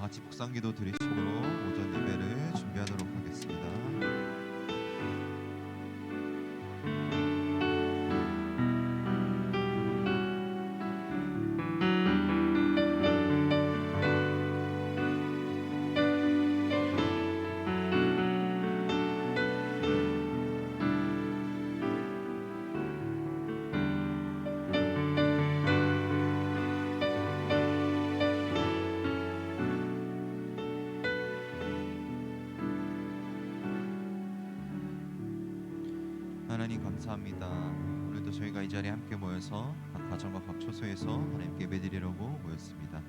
같이 묵상기도 드리심으로 오전 예배를 준비하도록 하겠습니다. 하나님 감사합니다. 오늘도 저희가 이 자리에 함께 모여서 각 가정과 각 초소에서 하나님께 예배드리려고 모였습니다.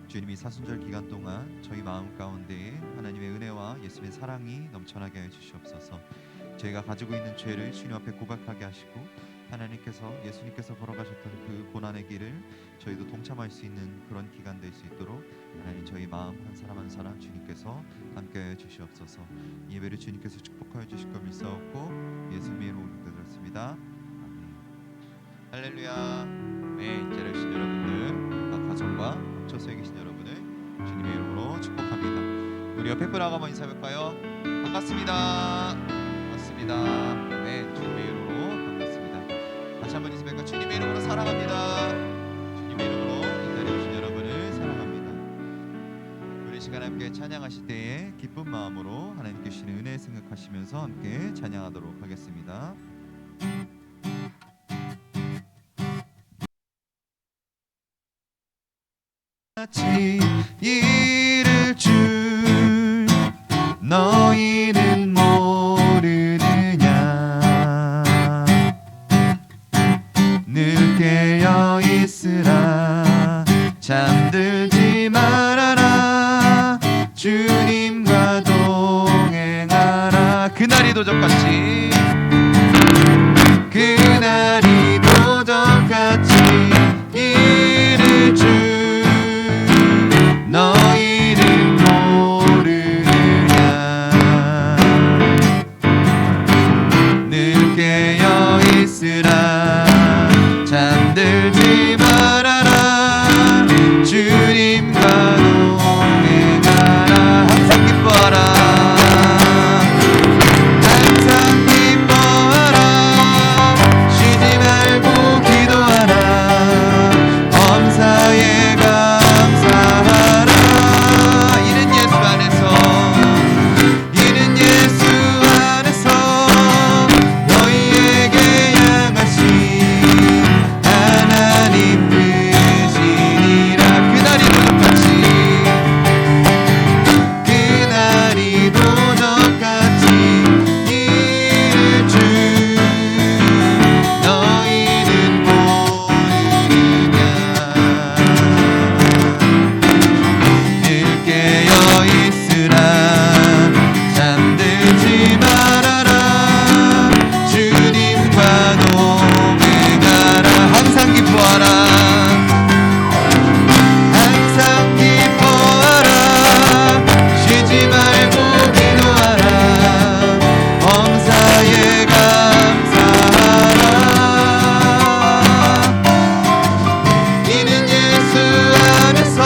주님이 사순절 기간 동안 저희 마음 가운데에 하나님의 은혜와 예수님의 사랑이 넘쳐나게 하여 주시옵소서. 저희가 가지고 있는 죄를 주님 앞에 고백하게 하시고 하나님께서 예수님께서 걸어가셨던 그 고난의 길을 저희도 동참할 수 있는 그런 기간 될 수 있도록 하나님 저희 마음 한 사람 한 사람 주님께서 함께하여 주시옵소서. 이 예배를 주님께서 축복하여 주실 것 믿사옵고 예수님의 이름으로 기도드렸습니다. 아멘. 할렐루야. 네, 이 자리에 계신 여러분들, 각 가정과 초소에 계신 여러분을 주님의 이름으로 축복합니다. 우리 옆에 분하고 한번 인사해볼까요? 반갑습니다. 반갑습니다. 네, 주님의 이름으로 반갑습니다. 다시 한번 인사해볼까요? 주님의 이름으로 사랑합니다. 주님의 이름으로 이 자리에 계신 여러분을 사랑합니다. 우리 시간 함께 찬양하실 때에 기쁜 마음으로 하나님께 주시는 은혜 생각하시면서 함께 찬양하도록 하겠습니다. 같이 이를 줄 너희는 모르느냐. 늘 깨어 있으라. 잠들지 말아라. 주님과 동행하라. 그날이 도적같이 그날이 도적같이 이를 줄 너희는 모르느냐. 늘 깨어 있으라. 잠들지 말아라. 주님과 동행하라. 항상 기뻐하라. 항상 기뻐하라. 쉬지 말고 기도하라. 범사에 감사하라. 이는 예수 안에서, 이는 예수 안에서 너희에게 향하신 하나님 뜻이니라. 그날이 도적같이 그날이 도적같이 이를 줄 너희는 모르느냐. 늘 깨어 있으라. 잠들지 말아라. 주님과 동행하라. 항상 기뻐하라. 항상 기뻐하라. 쉬지 말고 기도하라. 범사에 감사하라. 이는 예수 안에서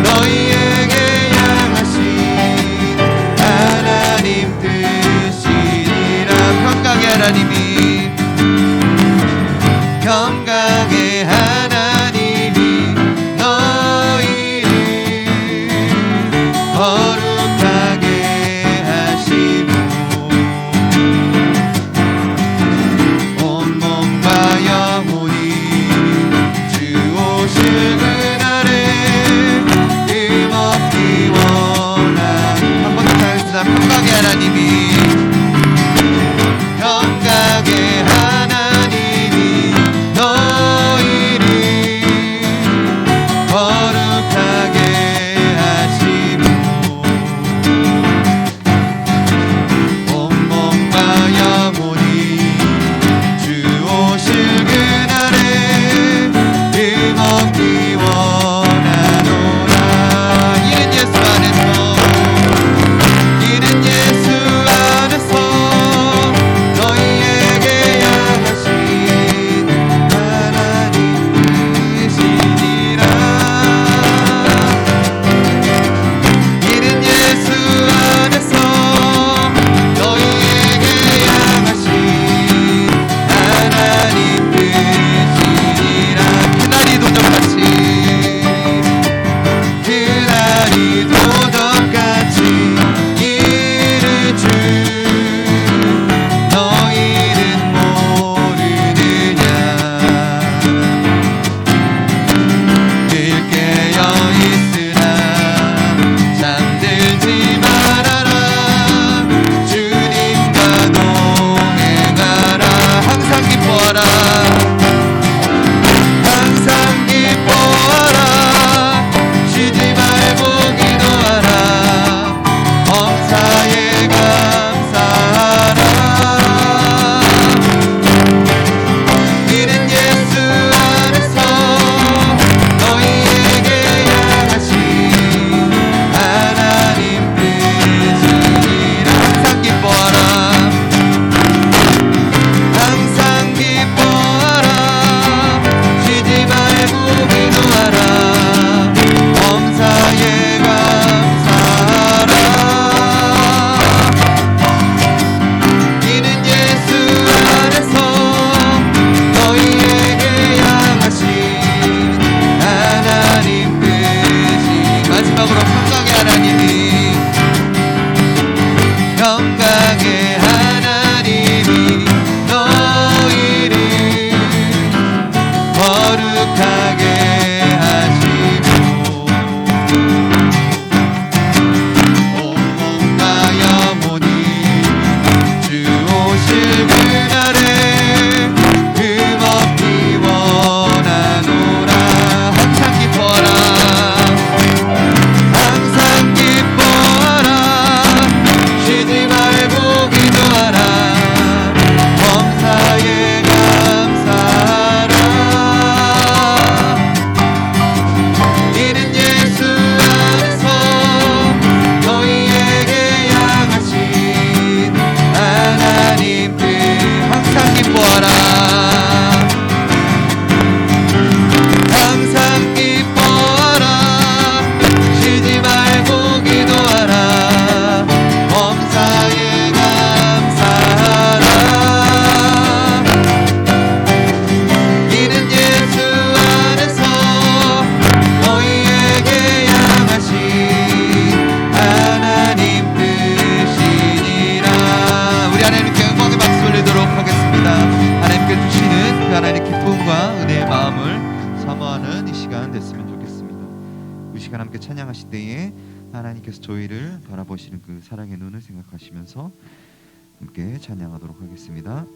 너희에게 향하신 하나님 뜻이니라. 평강의 하나님이, 평강의 하나님이 너희를 거룩하게 하시고 온몸과 영혼이 주 오실 그날에 힘없기 원하는. 한 번 더 하겠습니다. 평강의 하나님이, 평강의 시간 함께 찬양하실 때에 하나님께서 저희를 바라보시는 그 사랑의 눈을 생각하시면서 함께 찬양하도록 하겠습니다.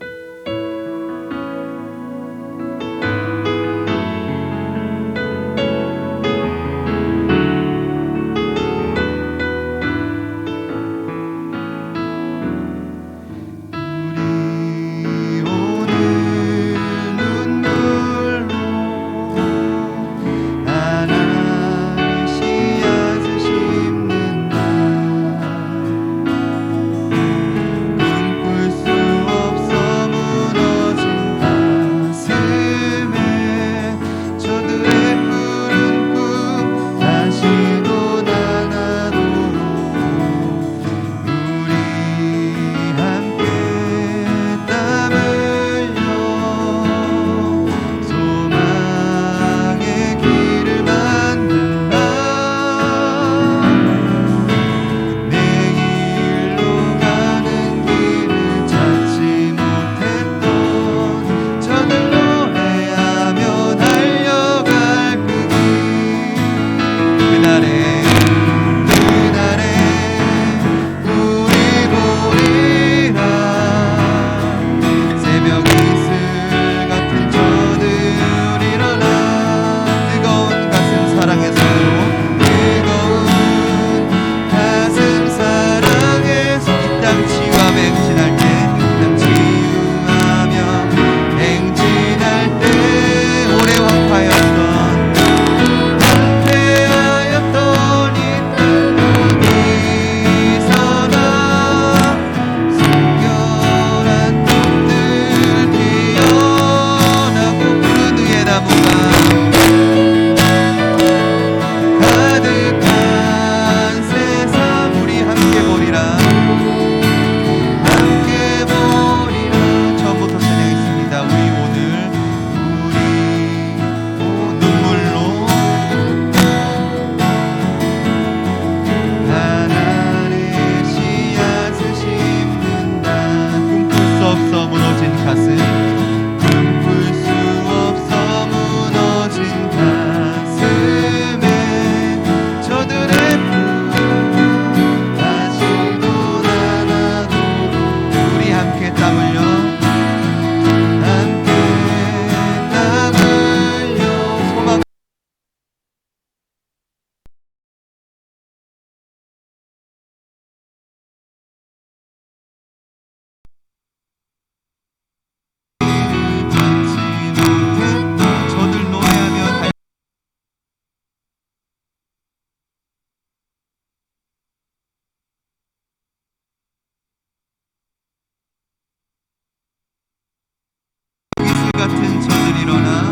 같은 저들 일어나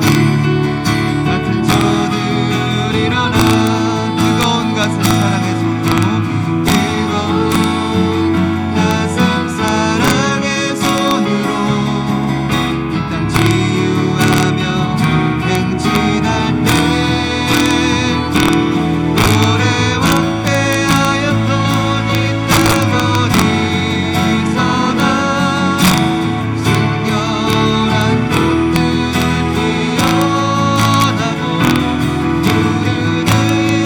같은 저들 일어나 뜨거운 가슴 사랑의 손으로 뜨거운 가슴 사랑의 손으로 이 땅 치유하며 행진할 때 노래와 패하였던 이 땅 어디서나 순결한 꽃들 피어나고 우리는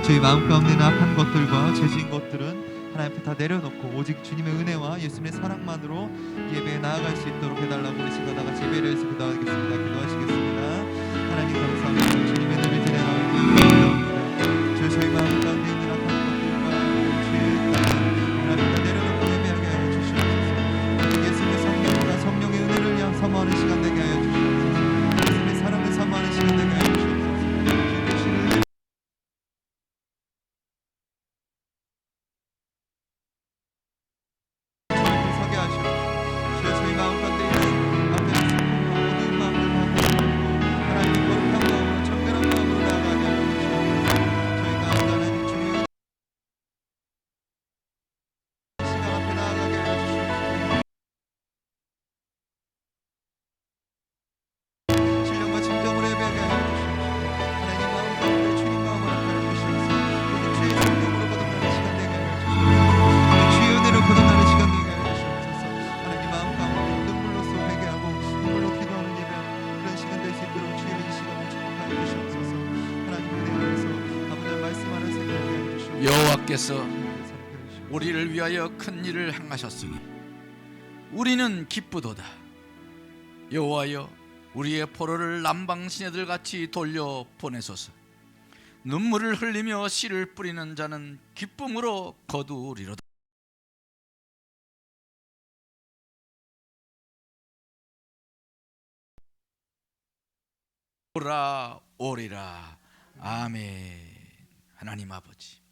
저희 마음 가운데 있는 악한 것들과 죄진 것들은 하나님 앞에 다 내려놓고 오직 주님의 은혜와 예수님의 사랑만으로 예배에 나아갈 수 있도록 해달라고 우리 친구가 다 같이 예배를 해서 기도하겠습니다. 기도하시겠습니다. 하나님 감사합니다. 주님의 은혜를 드려나오고 감사합니다. 저희 마음 가운데 있는 악한 것들과 죄의 땅 하나님 다 내려놓고 예배하게 하여 주시옵소서. 예수님의 성령과 성령의 은혜를 위한 사모하는 시간 되게 하여 주시옵소서. 예수님의 사랑을 사모하는 시간 되게 하여 주시옵소서. 여호와께서 우리를 위하여 큰 일을 행하셨으니 우리는 기쁘도다. 여호와여, 우리의 포로를 남방 시내들 같이 돌려 보내소서. 눈물을 흘리며 씨를 뿌리는 자는 기쁨으로 거두리로다. 오라 오리라. 아멘. 하나님 아버지,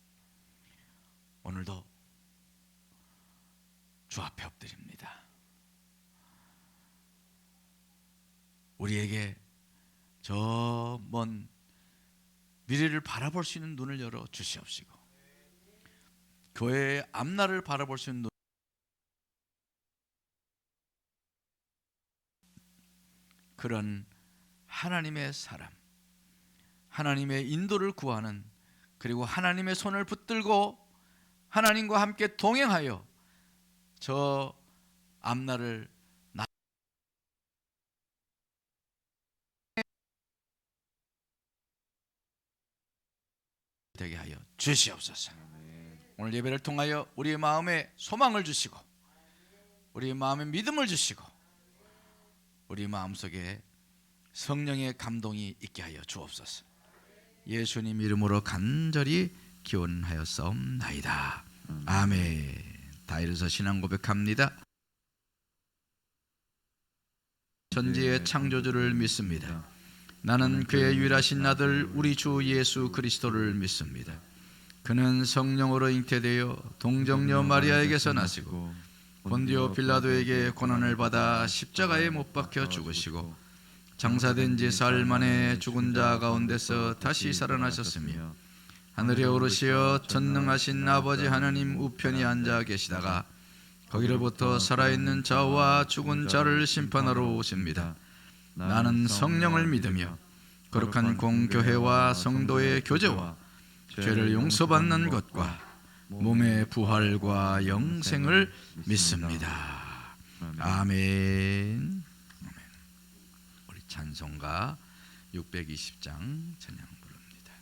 오늘도 주 앞에 엎드립니다. 우리에게 저 먼 미래를 바라볼 수 있는 눈을 열어 주시옵시고, 교회의 앞날을 바라볼 수 있는 눈, 그런 하나님의 사람, 하나님의 인도를 구하는, 그리고 하나님의 손을 붙들고 하나님과 함께 동행하여 저 앞날을 되게 하여 주시옵소서. 오늘 예배를 통하여 우리의 마음에 소망을 주시고, 우리의 마음에 믿음을 주시고, 우리 마음속에 성령의 감동이 있게 하여 주옵소서. 예수님 이름으로 간절히 기원하였사옵나이다. 아멘. 다 일어서 신앙 고백합니다. 천지의 창조주를 믿습니다. 나는 그의 유일하신 아들 우리 주 예수 그리스도를 믿습니다. 그는 성령으로 잉태되어 동정녀 마리아에게서 나시고 본디오 빌라도에게 고난을 받아 십자가에 못 박혀 죽으시고 장사된 지 사흘 만에 죽은 자 가운데서 다시 살아나셨으며 하늘에 오르시어 전능하신 아버지 하나님 우편에 앉아 계시다가 거기로부터 살아있는 자와 죽은 자를 심판하러 오십니다. 나는 성령을 믿으며 거룩한 공교회와 성도의 교제와 죄를 용서받는 것과 몸의 부활과 영생을 믿습니다. 아멘. 우리 찬송가 620장 찬양 부릅니다.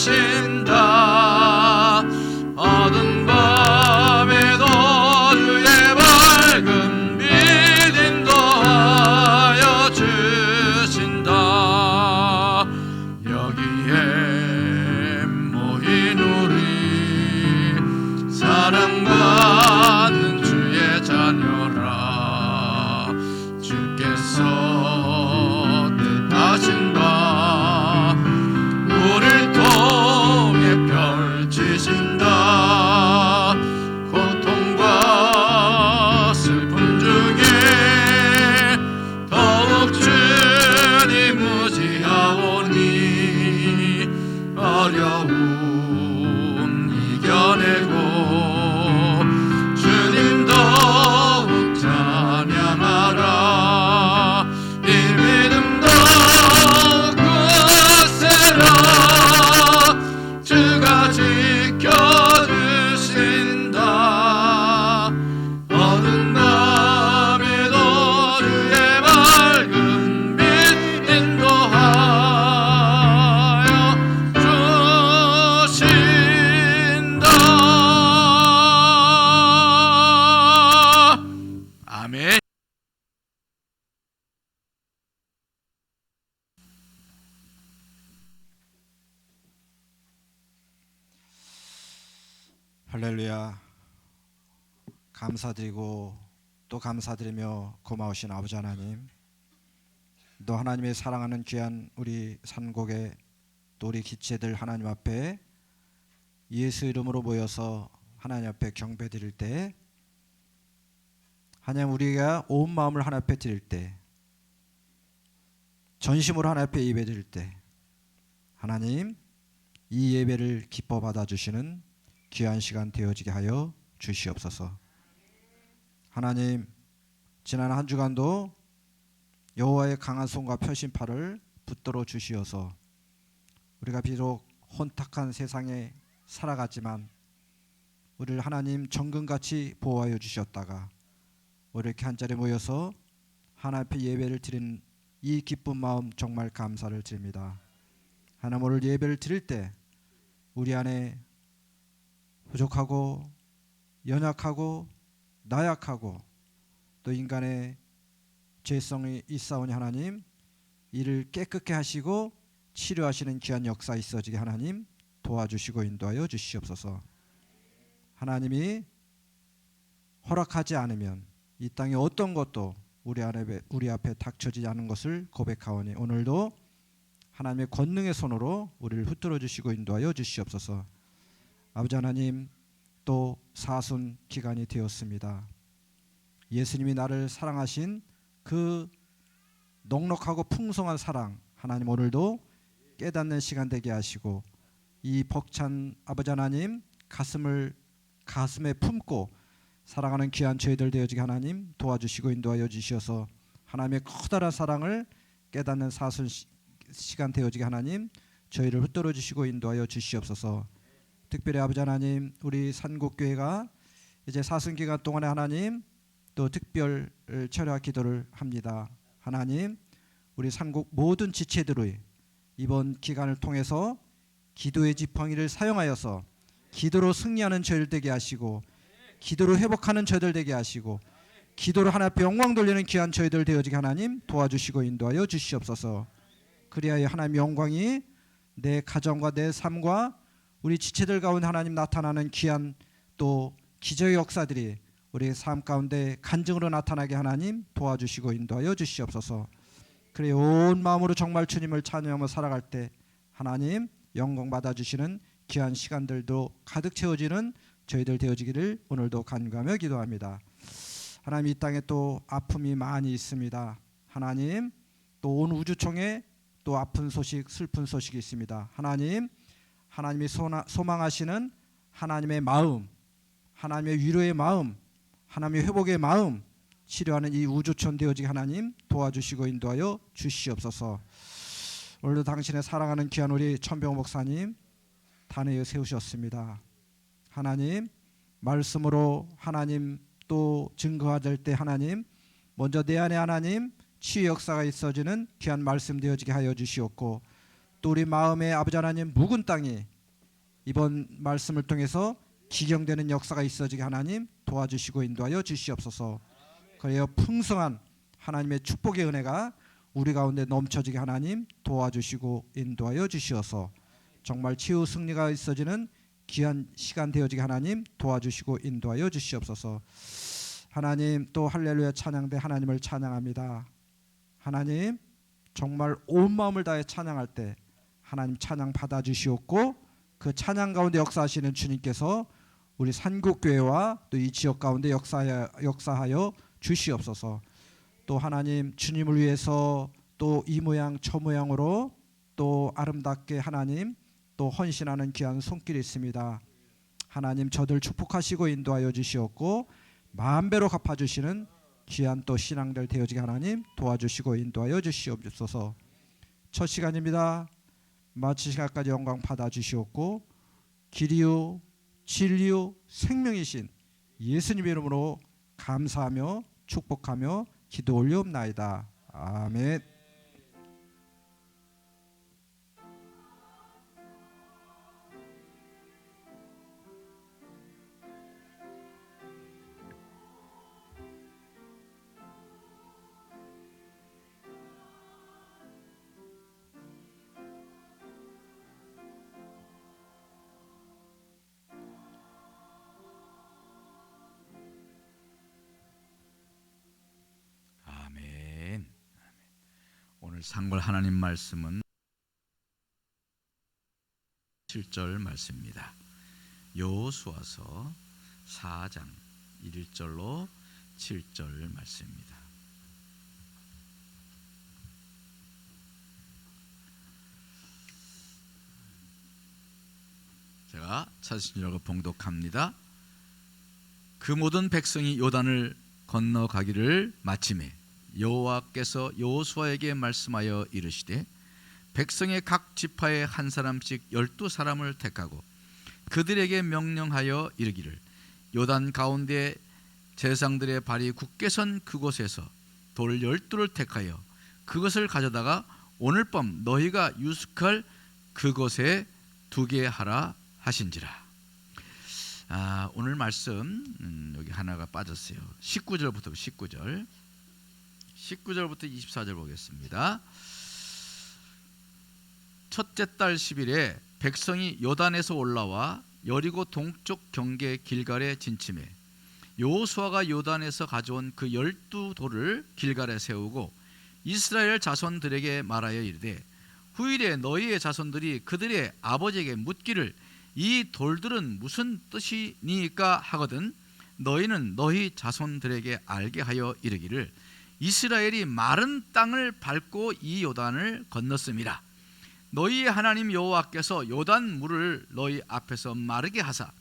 주신다. 어두운 밤에도 주의 밝은 빛 인도하여 주신다. 여기에 모인 우리 사랑받는 주의 자녀라. 주께서 뜻하신 바 우릴 통해 펼치신다. 고통과 슬픔 중에 더욱 주님 의지하오니 어려움 이겨내고 주님 더욱 찬양하라. 이 믿음 더욱 굳세라. 주가 지켜주신다. 어두운 밤에도 주의 밝은 빛 인도하여 주신다. 아멘. 할렐루야. 감사드리고 또 감사드리며 고마우신 아버지 하나님, 또 하나님의 사랑하는 귀한 우리 산곡의 또 우리 기체들 하나님 앞에 예수 이름으로 모여서 하나님 앞에 경배드릴 때, 하나님 우리가 온 마음을 하나님 앞에 드릴 때, 전심으로 하나님 앞에 예배드릴 때, 하나님 이 예배를 기뻐 받아주시는 귀한 시간 되어지게 하여 주시옵소서. 하나님, 지난 한 주간도 여호와의 강한 손과 펴신 팔을 붙들어 주시어서 우리가 비록 혼탁한 세상에 살아갔지만 우리를 하나님 정금같이 보호하여 주셨다가 우리 이렇게 한자리에 모여서 하나님 앞에 예배를 드린 이 기쁜 마음 정말 감사를 드립니다. 하나님, 오늘 예배를 드릴 때 우리 안에 부족하고 연약하고 나약하고 또 인간의 죄성이 있사오니 하나님, 이를 깨끗게 하시고 치료하시는 귀한 역사 있어지게 하나님 도와주시고 인도하여 주시옵소서. 하나님이 허락하지 않으면 이 땅에 어떤 것도 우리 앞에 닥쳐지지 않은 것을 고백하오니 오늘도 하나님의 권능의 손으로 우리를 붙들어 주시고 인도하여 주시옵소서. 아버지 하나님, 또 사순 기간이 되었습니다. 예수님이 나를 사랑하신 그 넉넉하고 풍성한 사랑, 하나님 오늘도 깨닫는 시간 되게 하시고 이 벅찬 아버지 하나님 가슴에 품고 사랑하는 귀한 저희들 되어지게 하나님 도와주시고 인도하여 주시어서 하나님의 커다란 사랑을 깨닫는 사순 시간 되어지게 하나님 저희를 붙들어 주시고 인도하여 주시옵소서. 특별히 아버지 하나님, 우리 산곡교회가 이제 사순 기간 동안에 하나님 또 특별 철야 기도를 합니다. 하나님, 우리 산곡 모든 지체들의 이번 기간을 통해서 기도의 지팡이를 사용하여서 기도로 승리하는 저희들 되게 하시고 기도로 회복하는 저희들 되게 하시고 기도로 하나님 앞에 영광 돌리는 귀한 저희들 되어지게 하나님 도와주시고 인도하여 주시옵소서. 그리하여 하나님의 영광이 내 가정과 내 삶과 우리 지체들 가운데 하나님 나타나는 귀한 또 기적의 역사들이 우리의 삶 가운데 간증으로 나타나게 하나님 도와주시고 인도하여 주시옵소서. 그래 온 마음으로 정말 주님을 찬양하며 살아갈 때 하나님 영광 받아주시는 귀한 시간들도 가득 채워지는 저희들 되어지기를 오늘도 간구하며 기도합니다. 하나님, 이 땅에 또 아픔이 많이 있습니다. 하나님, 또 온 우주총에 또 아픈 소식, 슬픈 소식이 있습니다. 하나님, 하나님이 소망하시는 하나님의 마음, 하나님의 위로의 마음, 하나님의 회복의 마음 치료하는 이 우주촌 되어지게 하나님 도와주시고 인도하여 주시옵소서. 오늘도 당신의 사랑하는 귀한 우리 천병 목사님 단회에 세우셨습니다. 하나님, 말씀으로 하나님 또 증거될 때 하나님 먼저 내 안에 하나님 치유 역사가 있어지는 귀한 말씀 되어지게 하여 주시옵고 또 우리 마음에 아버지 하나님 묵은 땅이 이번 말씀을 통해서 기경되는 역사가 있어지게 하나님 도와주시고 인도하여 주시옵소서. 그래요 풍성한 하나님의 축복의 은혜가 우리 가운데 넘쳐지게 하나님 도와주시고 인도하여 주시어서 정말 치유 승리가 있어지는 귀한 시간 되어지게 하나님 도와주시고 인도하여 주시옵소서. 하나님 또 할렐루야 찬양대 하나님을 찬양합니다. 하나님 정말 온 마음을 다해 찬양할 때 하나님 찬양 받아주시옵고 그 찬양 가운데 역사하시는 주님께서 우리 산국교회와 또 이 지역 가운데 역사하여 주시옵소서. 또 하나님 주님을 위해서 또 이 모양 저 모양으로 또 아름답게 하나님 또 헌신하는 귀한 손길이 있습니다. 하나님 저들 축복하시고 인도하여 주시옵고 만배로 갚아주시는 귀한 또 신앙들 되어지게 하나님 도와주시고 인도하여 주시옵소서. 첫 시간입니다. 마치 시간까지 영광 받아주시옵고 길이요 진리요 생명이신 예수님의 이름으로 감사하며 축복하며 기도 올리옵나이다. 아멘. 아멘. 오늘 상골 하나님 말씀은 7절 말씀입니다. 여호수아서 4장 1절로 7절 말씀입니다. 제가 찾으신 줄 알고 봉독합니다. 그 모든 백성이 요단을 건너가기를 마침에 여호와께서 여호수아에게 말씀하여 이르시되 백성의 각 지파에 한 사람씩 12사람을 택하고 그들에게 명령하여 이르기를 요단 가운데 제사장들의 발이 굳게 선 그곳에서 돌 12를 택하여 그것을 가져다가 오늘 밤 너희가 유숙할 그곳에 두게 하라 하신지라. 오늘 말씀 여기 하나가 빠졌어요. 19절부터 19절부터 24절 보겠습니다. 첫째 달 10일에 백성이 요단에서 올라와 여리고 동쪽 경계 길갈에 진침해 여호수아가 요단에서 가져온 그 12돌을 길갈에 세우고 이스라엘 자손들에게 말하여 이르되 후일에 너희의 자손들이 그들의 아버지에게 묻기를 이 돌들은 무슨 뜻이니까 하거든 너희는 너희 자손들에게 알게 하여 이르기를 이스라엘이 마른 땅을 밟고 이 요단을 건넜음이라. 너희의 하나님 여호와께서 요단 물을 너희 앞에서 마르게 하사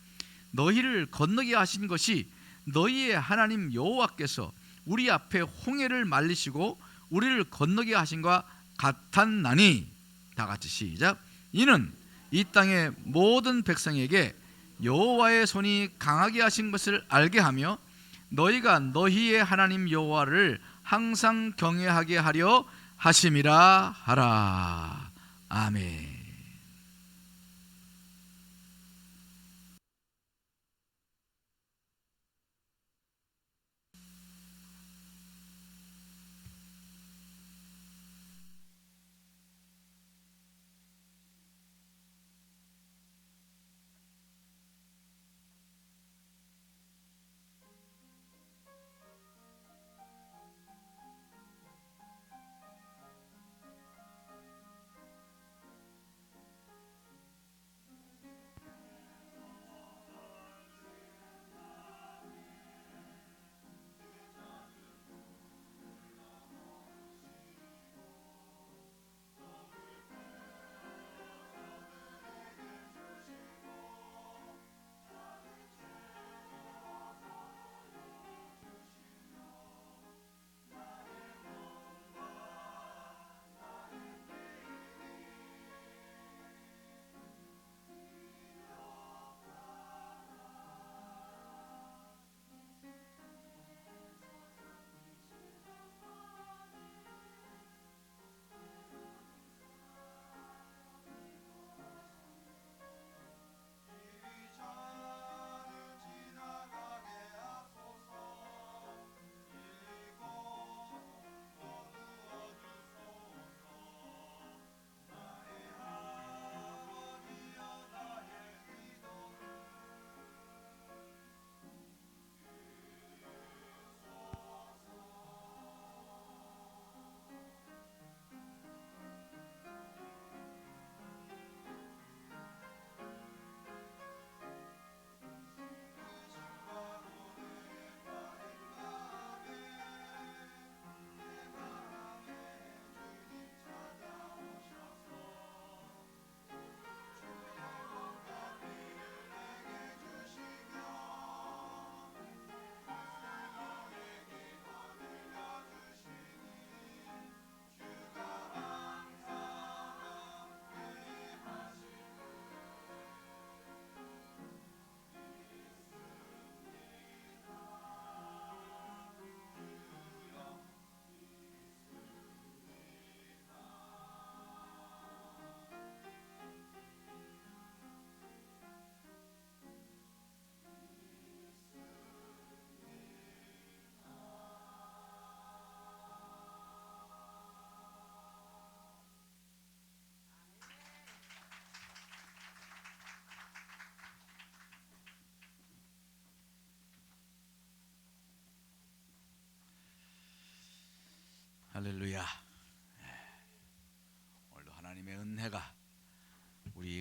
너희를 건너게 하신 것이 너희의 하나님 여호와께서 우리 앞에 홍해를 말리시고 우리를 건너게 하신과 같았나니. 다 같이 시작. 이는 이 땅의 모든 백성에게 여호와의 손이 강하게 하신 것을 알게 하며 너희가 너희의 하나님 여호와를 항상 경외하게 하려 하심이라 하라. 아멘.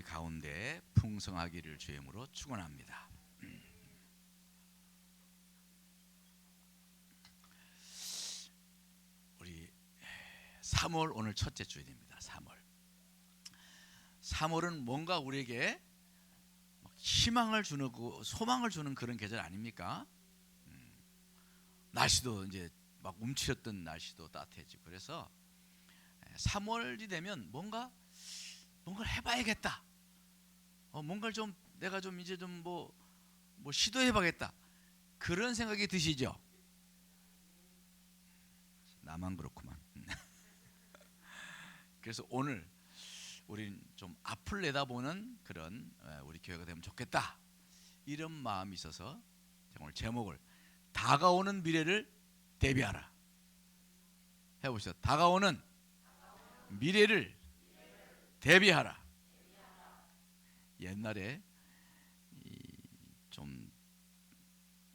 우리 가운데 풍성하기를 주임으로 축원합니다. 우리 3월 오늘 첫째 주일입니다. 3월은 뭔가 우리에게 희망을 주는 소망을 주는 그런 계절 아닙니까? 날씨도 이제 막 움츠렸던 날씨도 따뜻해지고 그래서 3월이 되면 뭔가를 해봐야겠다. 뭔가를 좀 내가 좀 이제 좀 뭐 시도해봐야겠다. 그런 생각이 드시죠? 나만 그렇구만. 그래서 오늘 우린 좀 앞을 내다보는 그런 우리 교회가 되면 좋겠다. 이런 마음이 있어서 오늘 제목을 다가오는 미래를 대비하라 해보시죠. 다가오는 미래를 대비하라. 옛날에 좀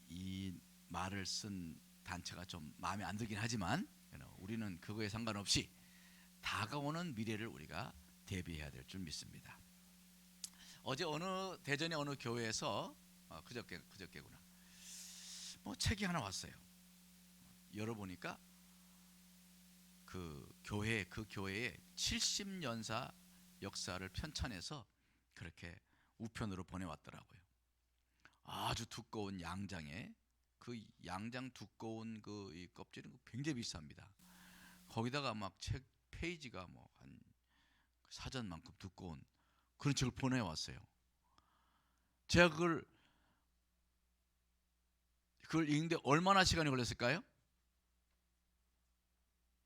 이 말을 쓴 단체가 좀 마음에 안 들긴 하지만 우리는 그거에 상관없이 다가오는 미래를 우리가 대비해야 될 줄 믿습니다. 어제 대전의 어느 교회에서 그저께구나. 책이 하나 왔어요. 열어보니까 그 교회의 70년사 역사를 편찬해서 그렇게 우편으로 보내왔더라고요. 아주 두꺼운 양장에 그 양장 두꺼운 이 껍질은 굉장히 비쌉니다. 거기다가 막 책 페이지가 한 사전만큼 두꺼운 그런 책을 보내왔어요. 제가 그걸 읽는데 얼마나 시간이 걸렸을까요?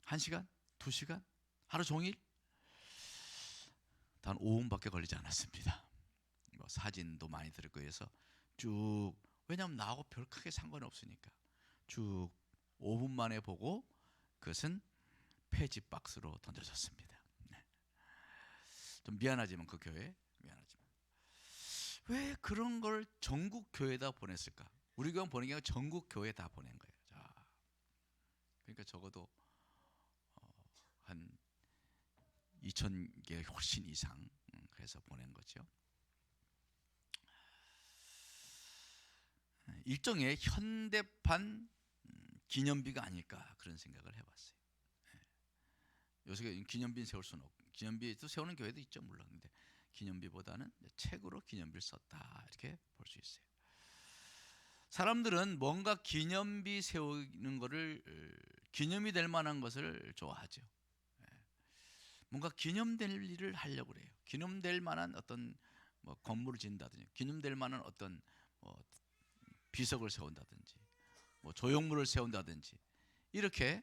1시간? 2시간? 하루 종일? 단 5분밖에 걸리지 않았습니다. 사진도 많이 들었고 해서 쭉, 왜냐하면 나하고 별 크게 상관이 없으니까 쭉 5분 만에 보고 그것은 폐지 박스로 던져졌습니다. 좀 미안하지만 그 교회 미안하지만 왜 그런 걸 전국 교회에다 보냈을까? 우리 교회 보낸 게 아니라 전국 교회에 다 보낸 거예요. 자, 그러니까 적어도 한 2,000개 훨씬 이상 해서 보낸 거죠. 일종의 현대판 기념비가 아닐까 그런 생각을 해봤어요. 요새 기념비 세울 수는 없고 기념비도 세우는 교회도 있죠 물론. 근데 기념비보다는 책으로 기념비를 썼다 이렇게 볼 수 있어요. 사람들은 뭔가 기념비 세우는 것을 기념이 될 만한 것을 좋아하죠. 뭔가 기념될 일을 하려고 그래요. 기념될 만한 어떤 건물을 짓는다든지 기념될 만한 어떤 비석을 세운다든지 조형물을 세운다든지 이렇게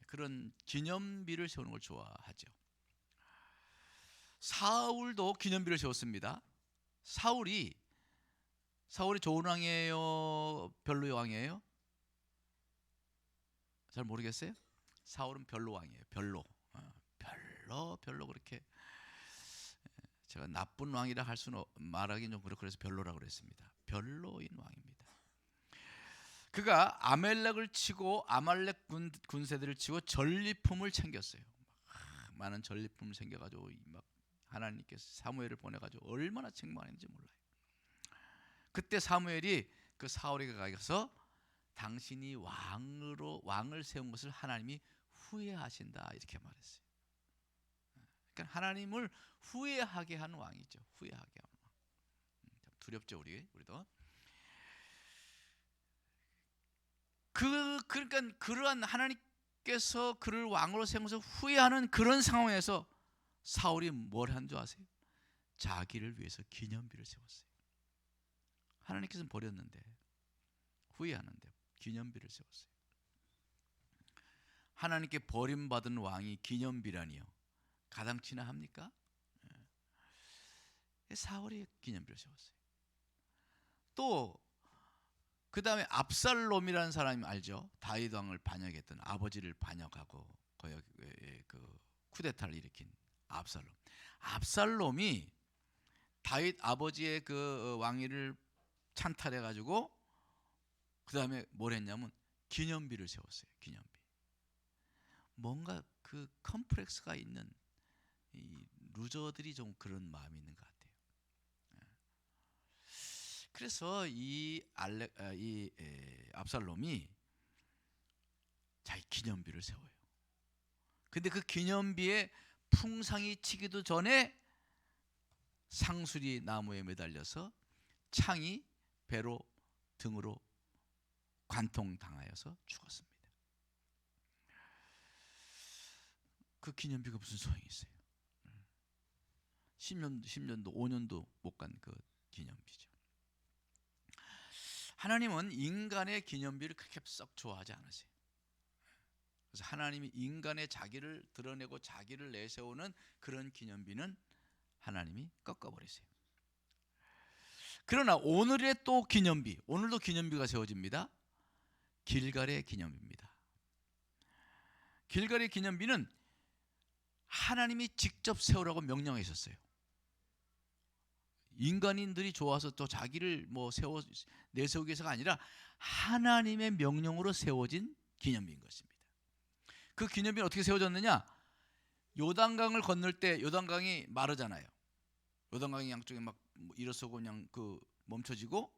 그런 기념비를 세우는 걸 좋아하죠. 사울도 기념비를 세웠습니다. 사울이 좋은 왕이에요? 별로의 왕이에요? 잘 모르겠어요? 사울은 별로 왕이에요. 별로 그렇게 제가 나쁜 왕이라 할 수는 말하기는 좀 그렇고 그래서 별로라고 그랬습니다. 별로인 왕입니다. 그가 아말렉을 치고 아말렉 군세들을 치고 전리품을 챙겼어요. 많은 전리품을 챙겨가지고 막 하나님께서 사무엘을 보내가지고 얼마나 책망했는지 몰라요. 그때 사무엘이 그 사울에게 가서 당신이 왕을 세운 것을 하나님이 후회하신다 이렇게 말했어요. 그러니까 하나님을 후회하게 하는 왕이죠. 후회하게 하는 왕. 참 두렵죠 우리도. 그러니까 그러한 하나님께서 그를 왕으로 세운 것을 후회하는 그런 상황에서 사울이 뭘 한 줄 아세요? 자기를 위해서 기념비를 세웠어요. 하나님께서는 버렸는데 후회하는데 기념비를 세웠어요. 하나님께 버림받은 왕이 기념비라니요. 가당치나 합니까? 사울이 기념비를 세웠어요. 또 그 다음에 압살롬이라는 사람이 알죠? 다윗 왕을 반역했던 아버지를 반역하고 그 쿠데타를 일으킨 압살롬이 다윗 아버지의 그 왕위를 찬탈해가지고 그 다음에 뭘 했냐면 기념비를 세웠어요. 기념비. 뭔가 그 컴플렉스가 있는 이 루저들이 좀 그런 마음이 있는 것 그래서 압살롬이 자기 기념비를 세워요. 근데 그 기념비에 풍상이 치기도 전에 상수리 나무에 매달려서 창이 배로 등으로 관통당하여서 죽었습니다. 그 기념비가 무슨 소용이 있어요? 10년도 5년도 못 간 그 기념비죠. 하나님은 인간의 기념비를 그렇게 썩 좋아하지 않으세요. 그래서 하나님이 인간의 자기를 드러내고 자기를 내세우는 그런 기념비는 하나님이 꺾어버리세요. 그러나 오늘의 또 기념비, 오늘도 기념비가 세워집니다. 길갈의 기념비입니다. 길갈의 기념비는 하나님이 직접 세우라고 명령하셨어요. 인간인들이 좋아서 또 자기를 내세우기 위해서가 아니라 하나님의 명령으로 세워진 기념비인 것입니다. 그 기념비는 어떻게 세워졌느냐? 요단강을 건널 때 요단강이 마르잖아요. 요단강이 양쪽에 막 일어서고 그냥 멈춰지고,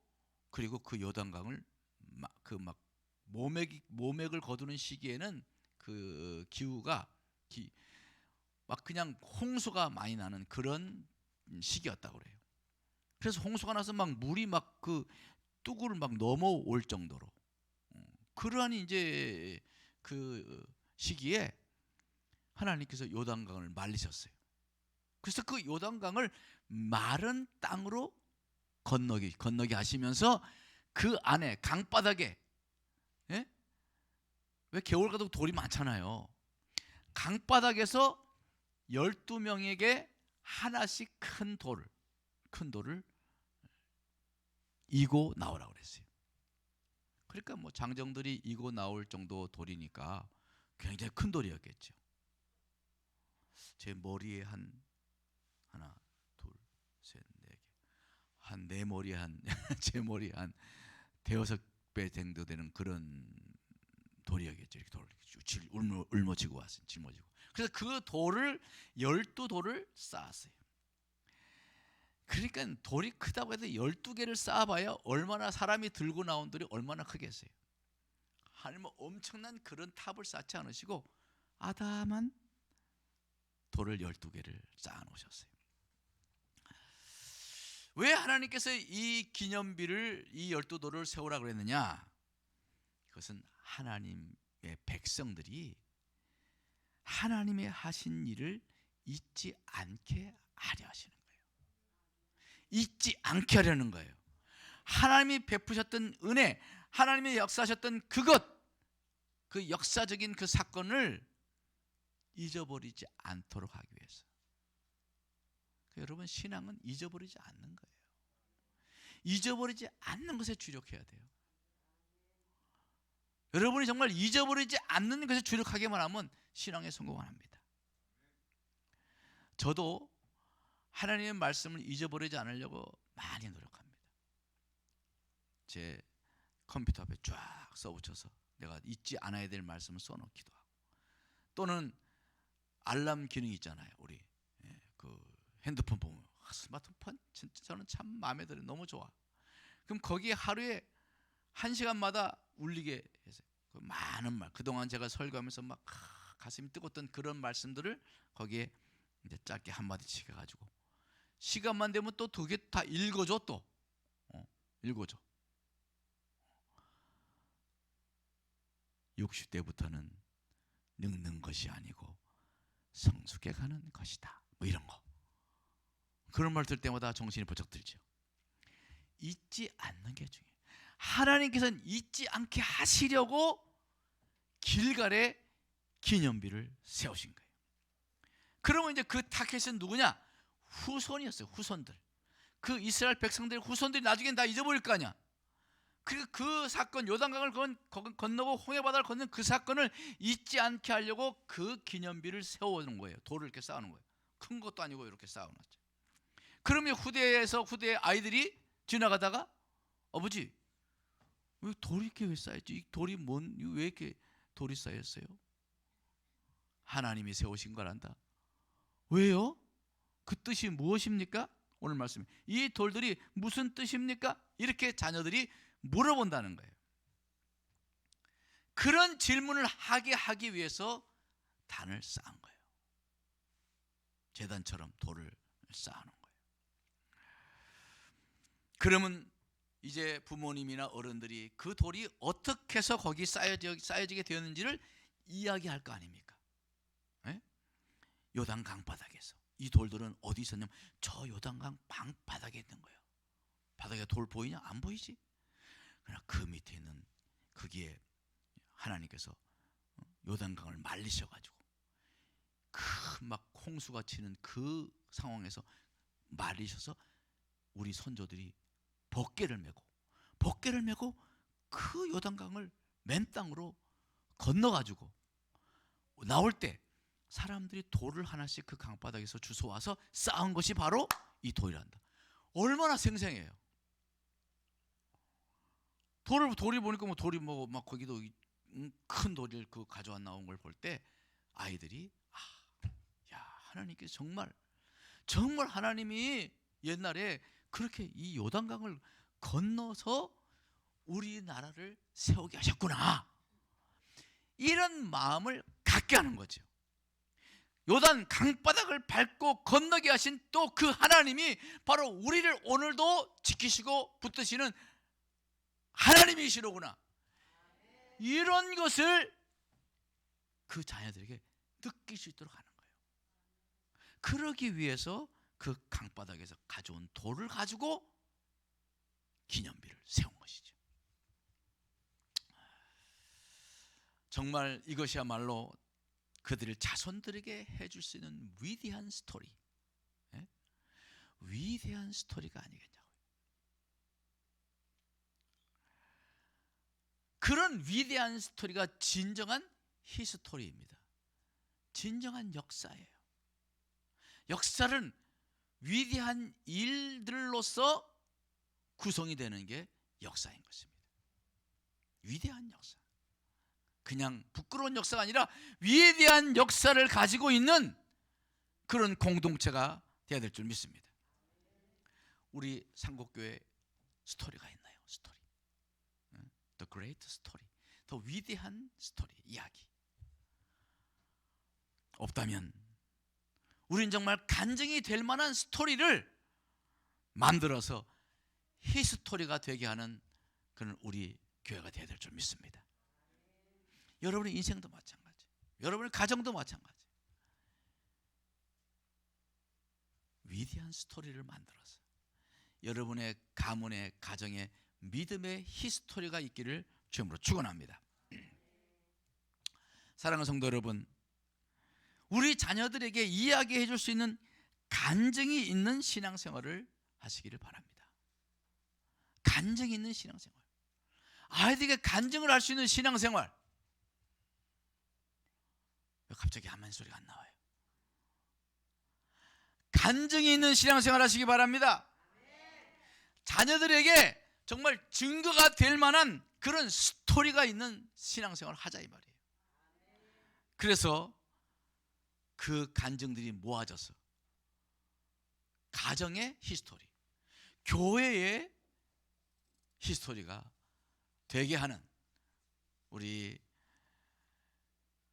그리고 그 요단강을 모맥을 거두는 시기에는 그 기후가 막 그냥 홍수가 많이 나는 그런 시기였다고 그래요. 그래서 홍수가 나서 막 물이 막 그 뚜구를 막 넘어올 정도로 그러한 이제 그 시기에 하나님께서 요단강을 말리셨어요. 그래서 그 요단강을 마른 땅으로 건너게 하시면서 그 안에 강바닥에, 예? 왜 겨울 가도 돌이 많잖아요. 강바닥에서 12명에게 하나씩 큰 돌을 이고 나오라고 그랬어요. 그러니까 장정들이 이고 나올 정도 돌이니까 굉장히 큰 돌이었겠죠. 제 머리에 하나, 둘, 셋, 네 개, 한 네 머리 제 머리 한 대여섯 배 정도 되는 그런 돌이었겠죠. 이렇게 돌을 울머지고 왔어요. 짊어지고. 그래서 그 돌을 12돌을 쌓았어요. 그러니까 돌이 크다고 해도 12개를 쌓아봐야 얼마나 사람이 들고 나온 돌이 얼마나 크겠어요. 하나님은 엄청난 그런 탑을 쌓지 않으시고 아담한 돌을 12개를 쌓아 놓으셨어요. 왜 하나님께서 이 기념비를, 이 12돌을 세우라고 그랬느냐? 그것은 하나님의 백성들이 하나님의 하신 일을 잊지 않게 하려 하시는 거예요. 잊지 않게 하려는 거예요. 하나님이 베푸셨던 은혜, 하나님이 역사하셨던 그 역사적인 그 사건을 잊어버리지 않도록 하기 위해서. 여러분, 신앙은 잊어버리지 않는 거예요. 잊어버리지 않는 것에 주력해야 돼요. 여러분이 정말 잊어버리지 않는 것에 주력하기만 하면 신앙에 성공을 합니다. 저도 하나님의 말씀을 잊어버리지 않으려고 많이 노력합니다. 제 컴퓨터 앞에 쫙 써붙여서 내가 잊지 않아야 될 말씀을 써놓기도 하고, 또는 알람 기능이 있잖아요. 우리 그 핸드폰 보면 스마트폰 진짜 저는 참 마음에 들어요. 너무 좋아. 그럼 거기에 하루에 1시간마다 울리게 해서 그 많은 말, 그동안 제가 설교하면서 막 가슴이 뜨거웠던 그런 말씀들을 거기에 이제 짧게 한마디씩 해가지고 시간만 되면 또 2개 다 읽어줘. 또 읽어줘. 60대부터는 늙는 것이 아니고 성숙해 가는 것이다. 이런 거. 그런 말 들 때마다 정신이 번쩍 들죠. 잊지 않는 게 중요해요. 하나님께서는 잊지 않게 하시려고 길갈에 기념비를 세우신 거예요. 그러면 이제 그 타겟은 누구냐? 후손이었어요. 후손들. 그 이스라엘 백성들의 후손들이 나중에 다 잊어버릴 거 아니야. 그 사건, 요단강을 건너고 홍해바다를 건넌 그 사건을 잊지 않게 하려고 그 기념비를 세워놓은 거예요. 돌을 이렇게 쌓아놓은 거예요. 큰 것도 아니고 이렇게 쌓아놨죠. 그러면 후대의 아이들이 지나가다가, 아버지, 왜 돌이 이렇게 왜 쌓였지? 이 돌이 왜 이렇게 돌이 쌓였어요? 하나님이 세우신 거란다. 왜요? 그 뜻이 무엇입니까? 오늘 말씀에 이 돌들이 무슨 뜻입니까? 이렇게 자녀들이 물어본다는 거예요. 그런 질문을 하기 위해서 단을 쌓은 거예요. 제단처럼 돌을 쌓아놓은 거예요. 그러면 이제 부모님이나 어른들이 그 돌이 어떻게 해서 거기 쌓여지게 되었는지를 이야기할 거 아닙니까? 네? 요단 강바닥에서. 이 돌들은 어디 있었냐면 저 요단강 방바닥에 있는 거예요. 바닥에 돌 보이냐? 안 보이지? 그러나 그 밑에 있는 거기에 하나님께서 요단강을 말리셔가지고 그 막 홍수가 치는 그 상황에서 말리셔서 우리 선조들이 벗개를 메고 그 요단강을 맨 땅으로 건너가지고 나올 때 사람들이 돌을 하나씩 그 강바닥에서 주워와서 쌓은 것이 바로 이 돌이란다. 얼마나 생생해요. 돌이 보니까 뭐 돌이 뭐 막 거기도 큰 돌을 그 가져와 나온 걸 볼 때 아이들이 야, 하나님께서 정말 하나님이 옛날에 그렇게 이 요단강을 건너서 우리나라를 세우게 하셨구나, 이런 마음을 갖게 하는 거죠. 요단 강바닥을 밟고 건너게 하신 또 그 하나님이 바로 우리를 오늘도 지키시고 붙드시는 하나님이시로구나, 이런 것을 그 자녀들에게 느낄 수 있도록 하는 거예요. 그러기 위해서 그 강바닥에서 가져온 돌을 가지고 기념비를 세운 것이죠. 정말 이것이야말로 그들의 자손들에게 해줄 수 있는 위대한 스토리, 위대한 스토리가 아니겠냐고요. 그런 위대한 스토리가 진정한 히스토리입니다. 진정한 역사예요. 역사는 위대한 일들로서 구성이 되는 게 역사인 것입니다. 위대한 역사. 그냥 부끄러운 역사가 아니라 위대한 역사를 가지고 있는 그런 공동체가 되어야 될 줄 믿습니다. 우리 상곡교회 스토리가 있나요? 스토리. The great story. 더 위대한 스토리, 이야기. 없다면 우린 정말 간증이 될 만한 스토리를 만들어서 히스토리가 되게 하는 그런 우리 교회가 되어야 될 줄 믿습니다. 여러분의 인생도 마찬가지, 여러분의 가정도 마찬가지. 위대한 스토리를 만들어서 여러분의 가문의 가정에 믿음의 히스토리가 있기를 주님으로 축원합니다. 사랑하는 성도 여러분, 우리 자녀들에게 이야기해 줄 수 있는 간증이 있는 신앙생활을 하시기를 바랍니다. 간증이 있는 신앙생활, 아이들에게 간증을 할 수 있는 신앙생활. 왜 갑자기 아멘 소리가 안 나와요? 간증이 있는 신앙생활 하시기 바랍니다. 자녀들에게 정말 증거가 될 만한 그런 스토리가 있는 신앙생활을 하자, 이 말이에요. 그래서 그 간증들이 모아져서 가정의 히스토리, 교회의 히스토리가 되게 하는 우리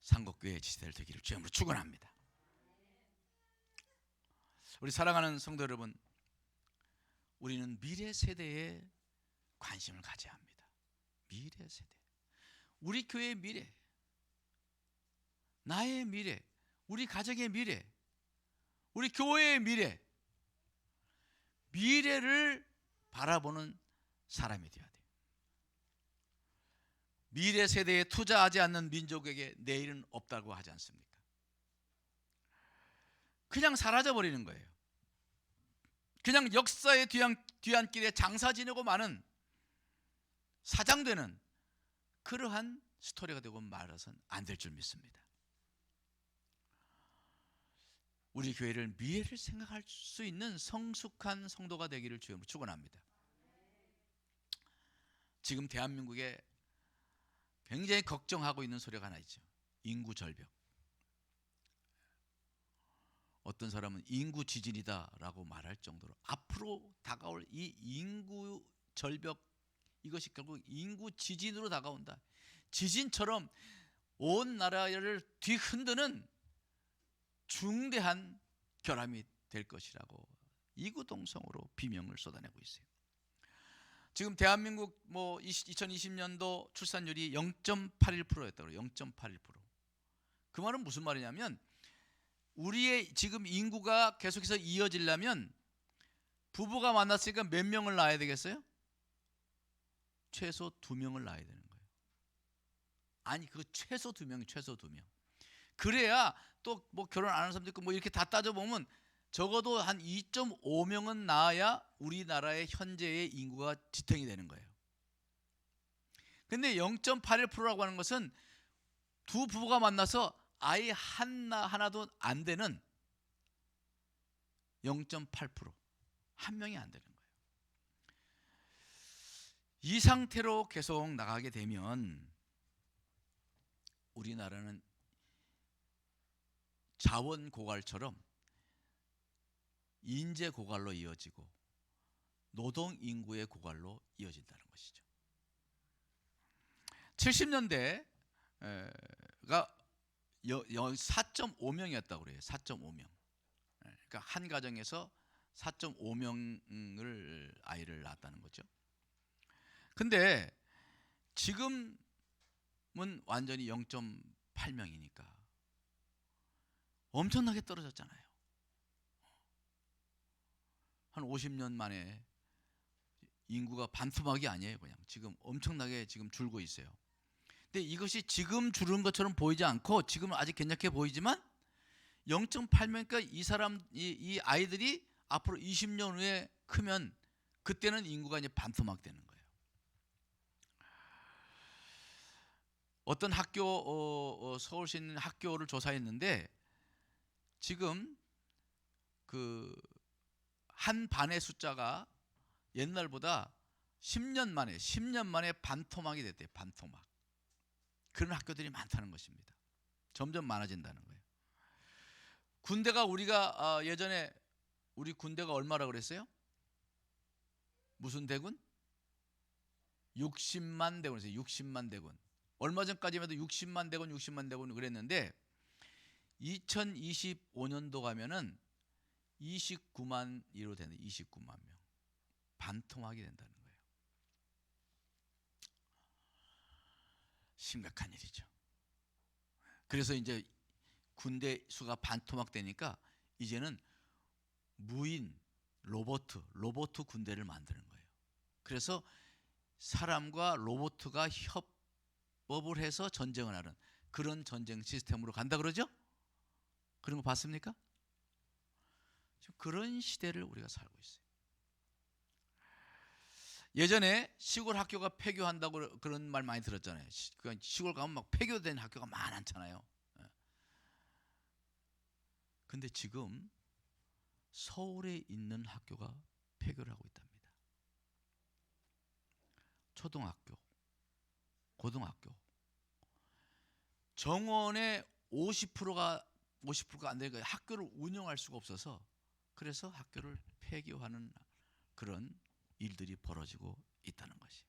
상곡교회 지체들 되기를 주님으로 축원합니다. 우리 사랑하는 성도 여러분, 우리는 미래 세대에 관심을 가져야 합니다. 미래 세대, 우리 교회의 미래, 나의 미래, 우리 가정의 미래, 우리 교회의 미래, 미래를 바라보는 사람이 되어야 돼요. 미래 세대에 투자하지 않는 민족에게 내일은 없다고 하지 않습니까? 그냥 사라져 버리는 거예요. 그냥 역사의 뒤안길에 장사 지내고 마는, 사장되는 그러한 스토리가 되고 말아서는 안 될 줄 믿습니다. 우리 교회를 미래를 생각할 수 있는 성숙한 성도가 되기를 주님으로 축원합니다. 지금 대한민국에 굉장히 걱정하고 있는 소리가 하나 있죠. 인구 절벽. 어떤 사람은 인구 지진이다라고 말할 정도로 앞으로 다가올 이 인구 절벽, 이것이 결국 인구 지진으로 다가온다. 지진처럼 온 나라를 뒤흔드는 중대한 결함이 될 것이라고 이구동성으로 비명을 쏟아내고 있어요. 지금 대한민국 2020년도 출산율이 0.81%였다고 그래요. 0.81%. 그 말은 무슨 말이냐면 우리의 지금 인구가 계속해서 이어지려면 부부가 만났으니까 몇 명을 낳아야 되겠어요? 최소 2명을 낳아야 되는 거예요. 아니, 그 최소 2명, 최소 2명. 그래야 또 뭐 결혼 안 하는 사람도 있고 뭐 이렇게 다 따져보면 적어도 한 2.5명은 낳아야 우리나라의 현재의 인구가 지탱이 되는 거예요. 근데 0.81%라고 하는 것은 두 부부가 만나서 아이 하나도 안 되는 0.8%, 한 명이 안 되는 거예요. 이 상태로 계속 나가게 되면 우리나라는 자원 고갈처럼 인재 고갈로 이어지고 노동 인구의 고갈로 이어진다는 것이죠. 70년대가 4.5명이었다고 그래요. 4.5명. 그러니까 한 가정에서 4.5명을 아이를 낳았다는 거죠. 근데 지금은 완전히 0.8명이니까 엄청나게 떨어졌잖아요. 한 50년 만에 인구가 반토막이 아니에요. 그냥 지금 엄청나게 지금 줄고 있어요. 근데 이것이 지금 줄은 것처럼 보이지 않고 지금은 아직 괜찮게 보이지만 0.8명이니까 이 아이들이 앞으로 20년 후에 크면 그때는 인구가 이제 반토막 되는 거예요. 어떤 학교 서울시 있는 학교를 조사했는데 지금 그 한 반의 숫자가 옛날보다 10년 만에 반토막이 됐대요. 반토막. 그런 학교들이 많다는 것입니다. 점점 많아진다는 거예요. 군대가 우리가 예전에 우리 군대가 얼마라고 그랬어요? 무슨 대군? 60만 대군이었어요. 60만 대군. 얼마 전까지만 해도 60만 대군 그랬는데 2025년도 가면은 29만이로 되는 29만 명. 반토막이 된다는 거예요. 심각한 일이죠. 그래서 이제 군대 수가 반토막 되니까 이제는 무인 로봇 군대를 만드는 거예요. 그래서 사람과 로봇가 협업을 해서 전쟁을 하는 그런 전쟁 시스템으로 간다 그러죠? 그런 거 봤습니까? 지금 그런 시대를 우리가 살고 있어요. 예전에 시골 학교가 폐교한다고 그런 말 많이 들었잖아요. 시골 가면 막 폐교된 학교가 많잖아요. 근데 지금 서울에 있는 학교가 폐교를 하고 있답니다. 초등학교, 고등학교. 정원의 50%가 안 되니까 학교를 운영할 수가 없어서 그래서 학교를 폐교하는 그런 일들이 벌어지고 있다는 것이.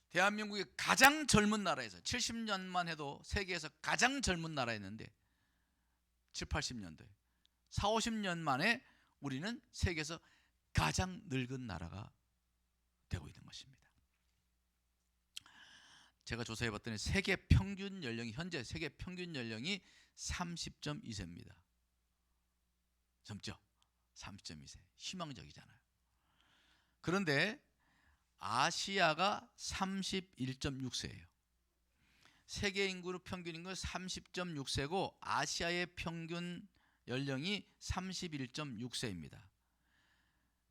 대한민국이 가장 젊은 나라에서 70년만 해도 세계에서 가장 젊은 나라였는데 7, 80년도에 4, 50년 만에 우리는 세계에서 가장 늙은 나라가 되고 있는 것입니다. 제가 조사해 봤더니 현재 세계 평균 연령이 30.2세입니다. 젊죠? 30.2세. 희망적이잖아요. 그런데 아시아가 31.6세예요. 세계 인구 평균 인구 30.6세고 아시아의 평균 연령이 31.6세입니다.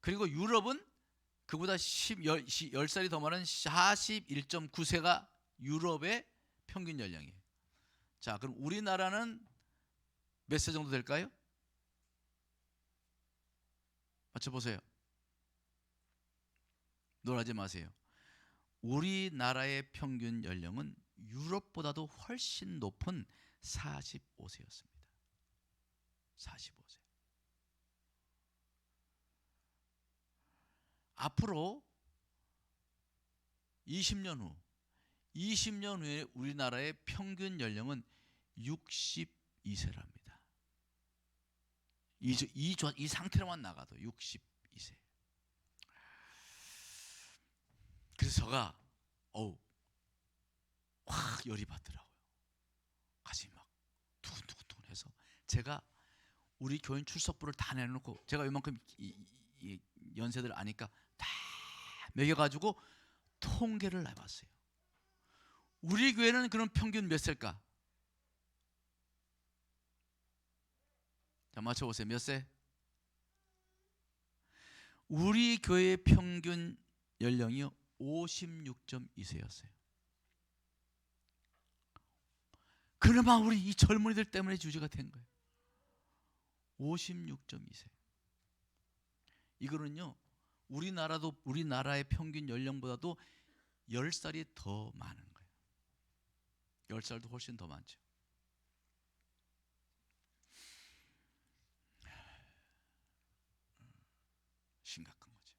그리고 유럽은 그보다 10살이 더 많은 41.9세가 유럽의 평균 연령이에요. 자, 그럼 우리나라는 몇 세 정도 될까요? 맞춰보세요. 놀라지 마세요. 우리나라의 평균 연령은 유럽보다도 훨씬 높은 45세였습니다. 45세. 앞으로 20년 후에 우리나라의 평균 연령은 62세랍니다. 이 상태로만 나가도 62세. 그래서 제가 확 열이 받더라고요. 가슴이 막 두근두근해서 제가 우리 교인 출석부를 다 내놓고 제가 이만큼 이 연세들 아니까 다 매겨가지고 통계를 내봤어요. 우리 교회는 그럼 평균 몇 세일까? 자, 맞춰보세요. 몇 세? 우리 교회 평균 연령이요 56.2세였어요. 그나마 우리 이 젊은이들 때문에 유지가 된 거예요. 56.2세. 이거는요 우리나라의 평균 연령보다도 10살이 더 많은 거예요. 10살도 훨씬 더 많죠. 심각한 거죠.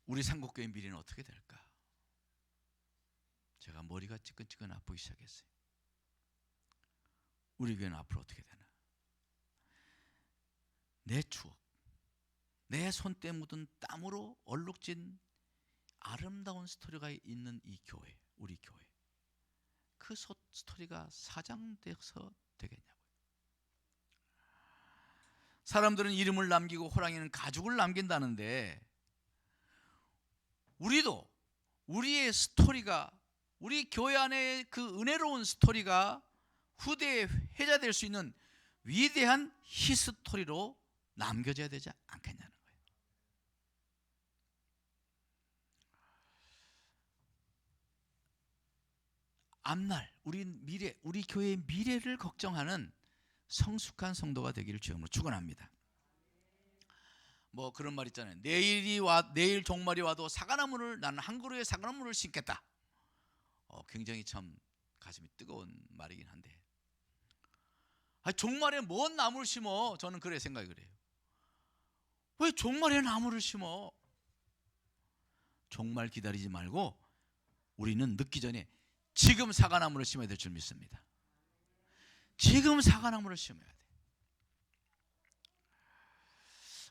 우리 상국교회 미래는 어떻게 될까? 제가 머리가 찌끈찌끈 아프기 시작했어요. 우리 교회는 앞으로 어떻게 되나? 내 추억, 내 손때 묻은 땀으로 얼룩진 아름다운 스토리가 있는 이 교회, 우리 교회, 그 스토리가 사장돼서 되겠냐고요. 사람들은 이름을 남기고 호랑이는 가죽을 남긴다는데 우리도 우리의 스토리가, 우리 교회 안에 그 은혜로운 스토리가 후대에 회자될 수 있는 위대한 히스토리로 남겨져야 되지 않겠냐는 거예요. 앞날 우리 미래, 우리 교회의 미래를 걱정하는 성숙한 성도가 되기를 주님으로 축원합니다. 뭐 그런 말 있잖아요. 내일 종말이 와도 사과나무를, 나는 한 그루의 사과나무를 심겠다. 굉장히 참 가슴이 뜨거운 말이긴 한데, 종말에 뭔 나무를 심어? 저는 그래 생각이 그래요. 왜 종말에 나무를 심어? 종말 기다리지 말고 우리는 늦기 전에 지금 사과나무를 심어야 될 줄 믿습니다. 지금 사과나무를 심어야 돼.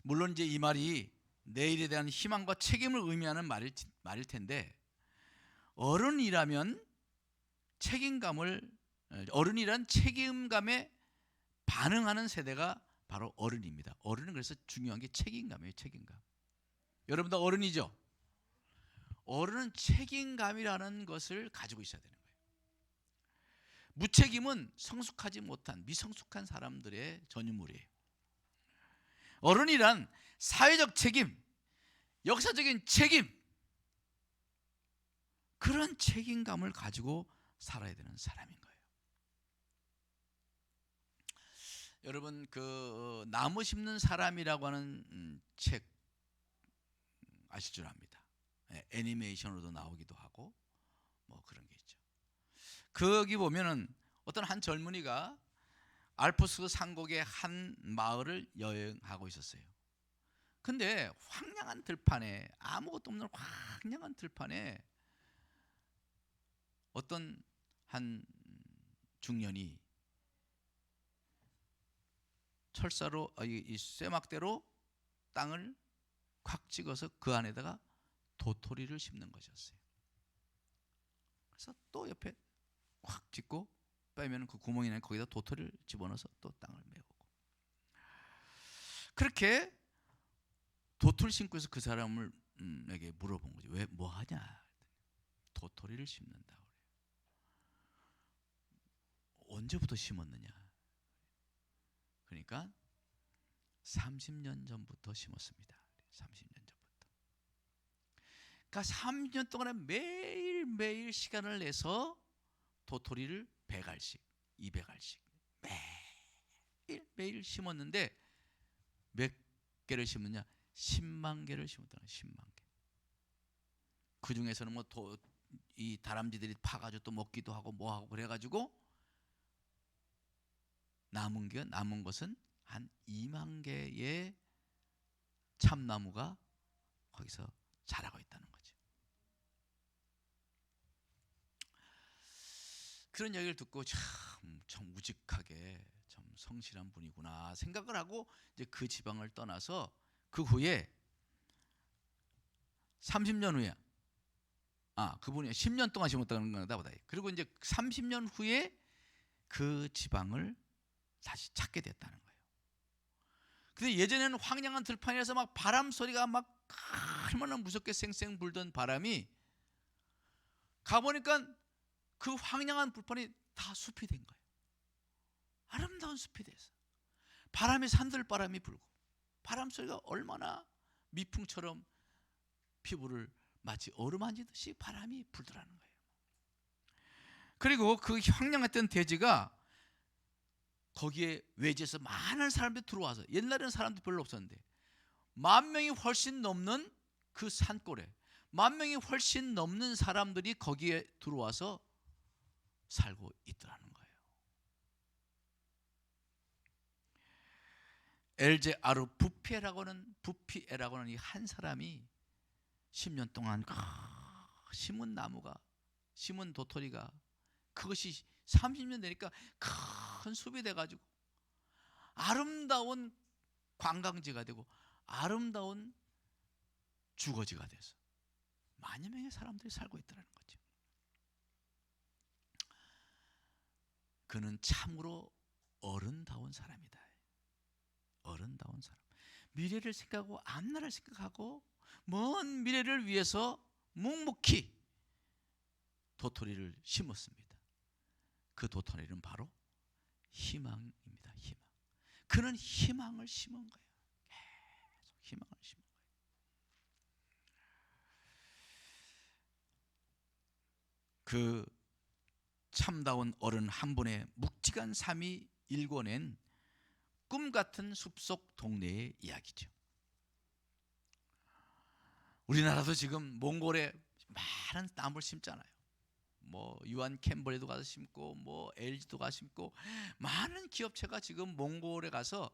물론 이제 이 말이 내일에 대한 희망과 책임을 의미하는 말일 텐데, 어른이란 책임감에 반응하는 세대가 바로 어른입니다. 어른은 그래서 중요한 게 책임감이에요. 책임감. 여러분 다 어른이죠? 어른은 책임감이라는 것을 가지고 있어야 되는 거예요. 무책임은 성숙하지 못한 미성숙한 사람들의 전유물이에요. 어른이란 사회적 책임, 역사적인 책임, 그런 책임감을 가지고 살아야 되는 사람인 거예요. 여러분 그 나무 심는 사람이라고 하는 책 아실 줄 압니다. 애니메이션으로도 나오기도 하고 뭐 그런 게 있죠. 거기 보면은 어떤 한 젊은이가 알프스 산곡의 한 마을을 여행하고 있었어요. 근데 황량한 들판에, 아무것도 없는 황량한 들판에 어떤 한 중년이 철사로 이 쇠막대로 땅을 콱 찍어서 그 안에다가 도토리를 심는 것이었어요. 그래서 또 옆에 콱 찍고 빼면 그 구멍이 나면 거기다 도토리를 집어넣어서 또 땅을 메우고, 그렇게 도토리 심고 해서 그 사람에게 물어본 거죠. 왜, 뭐 하냐? 도토리를 심는다 그래요. 언제부터 심었느냐? 그러니까 30년 전부터 심었습니다. 30년 전부터. 그러니까 30년 동안에 매일매일 시간을 내서 도토리를 100알씩, 200알씩 매일 심었는데 몇 개를 심느냐? 10만 개를 심었다는 거예요. 10만 개. 그 중에서는 뭐 이 다람쥐들이 파가지고 또 먹기도 하고 뭐 하고 그래가지고 남은 것은 한 2만 개의 참나무가 거기서 자라고 있다는 거죠. 그런 얘기를 듣고 참 우직하게 참 성실한 분이구나 생각을 하고 이제 그 지방을 떠나서 그 후에 30년 후에 그분이 10년 동안 심었다는 거다 보다. 그리고 이제 30년 후에 그 지방을 다시 찾게 됐다는 거예요. 근데 예전에는 황량한 들판에서 막 바람 소리가 막 얼마나 무섭게 쌩쌩 불던 바람이 가보니까 그 황량한 들판이 다 숲이 된 거예요. 아름다운 숲이 돼서 바람이 산들바람이 불고 바람 소리가 얼마나 미풍처럼 피부를 마치 어루만지듯이 바람이 불더라는 거예요. 그리고 그 황량했던 대지가 거기에 외지에서 많은 사람들이 들어와서, 옛날에는 사람들이 별로 없었는데 10,000명이 훨씬 넘는 그 산골에 10,000명이 훨씬 넘는 사람들이 거기에 들어와서 살고 있더라는 거예요. 엘제 아르 부피에라고는 이 한 사람이 10년 동안 심은 나무가, 심은 도토리가 그것이 30년 되니까 큰 숲이 돼가지고 아름다운 관광지가 되고 아름다운 주거지가 돼서 만여 명의 사람들이 살고 있다는 거죠. 그는 참으로 어른다운 사람이다. 어른다운 사람. 미래를 생각하고 앞날을 생각하고 먼 미래를 위해서 묵묵히 도토리를 심었습니다. 그 도토리는 바로 희망입니다. 희망. 그는 희망을 심은 거예요. 계속 희망을 심은 거예요. 그 참다운 어른 한 분의 묵직한 삶이 일궈낸 꿈같은 숲속 동네의 이야기죠. 우리나라도 지금 몽골에 많은 나무를 심잖아요. 뭐 유한 캠버리도 가서 심고 뭐 LG도 가서 심고 많은 기업체가 지금 몽골에 가서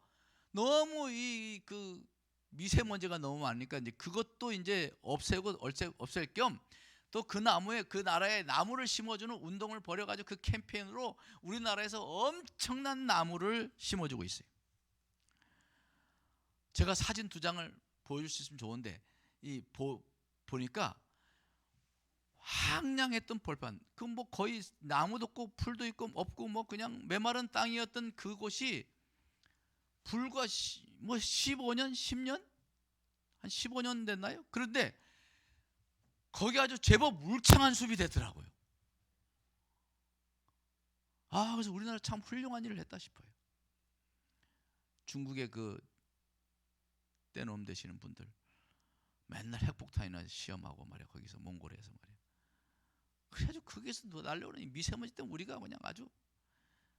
너무 그 미세먼지가 너무 많으니까 이제 그것도 이제 없앨 겸 또 그 나무에 그 나라에 나무를 심어주는 운동을 벌여가지고 그 캠페인으로 우리나라에서 엄청난 나무를 심어주고 있어요. 제가 사진 2장을 보여줄 수 있으면 좋은데 보니까 황량했던 벌판, 그 뭐 거의 나무도 없고 풀도 있고 없고 뭐 그냥 메마른 땅이었던 그곳이 불과 15년, 10년? 한 15년 됐나요? 그런데 거기 아주 제법 울창한 숲이 되더라고요. 그래서 우리나라 참 훌륭한 일을 했다 싶어요. 중국의 그 떼놈 되시는 분들 맨날 핵폭탄이나 시험하고 말이야. 거기서 몽골에서 말이야. 그래가지고 거기서 날려오는 미세먼지 때문에 우리가 그냥 아주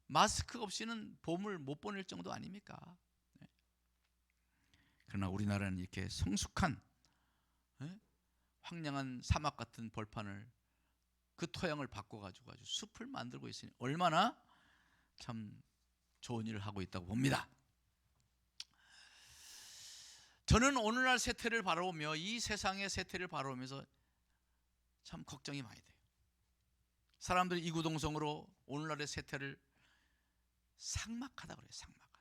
마스크 없이는 봄을 못 보낼 정도 아닙니까? 네. 그러나 우리나라는 이렇게 성숙한 황량한 사막 같은 벌판을 그 토양을 바꿔가지고 아주 숲을 만들고 있으니 얼마나 참 좋은 일을 하고 있다고 봅니다. 저는 오늘날 세태를 바라보며 이 세상의 세태를 바라보면서 참 걱정이 많이 돼요. 사람들이 이구동성으로 오늘날의 세태를 삭막하다 그래요. 삭막하다.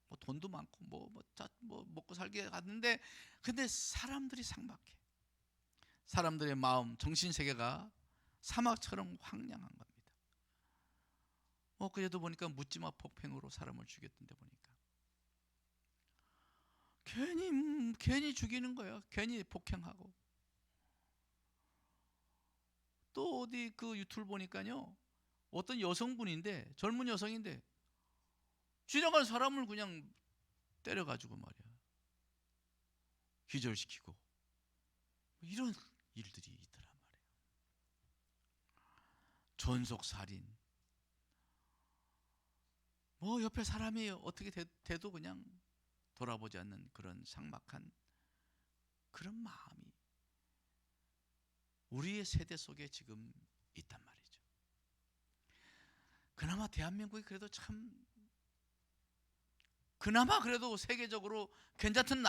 뭐 돈도 많고 뭐 먹고 살게 갔는데 근데 사람들이 삭막해. 사람들의 마음, 정신 세계가 사막처럼 황량한 겁니다. 그제도 보니까 묻지마 폭행으로 사람을 죽였던데 보니까 괜히 죽이는 거야. 괜히 폭행하고. 또 어디 그 유튜브 보니까요, 어떤 여성분인데, 젊은 여성인데 지나간 사람을 그냥 때려가지고 말이야 기절시키고 이런 일들이 있더란 말이에요. 전속살인. 옆에 사람이 어떻게 돼도 그냥 돌아보지 않는 그런 삭막한 그런 마음이 우리의 세대 속에 지금 있단 말이죠. 그나마 대한민국이 그래도 참 그나마 그래도 세계적으로 괜찮은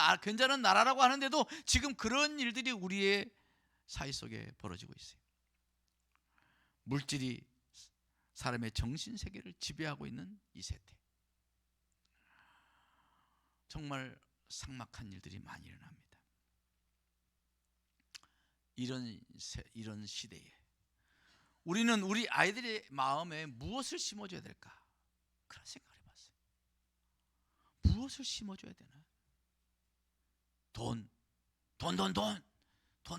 나라라고 하는데도 지금 그런 일들이 우리의 사회 속에 벌어지고 있어요. 물질이 사람의 정신 세계를 지배하고 있는 이 세태, 정말 삭막한 일들이 많이 일어납니다. 이런 시대에 우리는 우리 아이들의 마음에 무엇을 심어줘야 될까? 그런 생각을 해봤어요. 무엇을 심어줘야 되나? 돈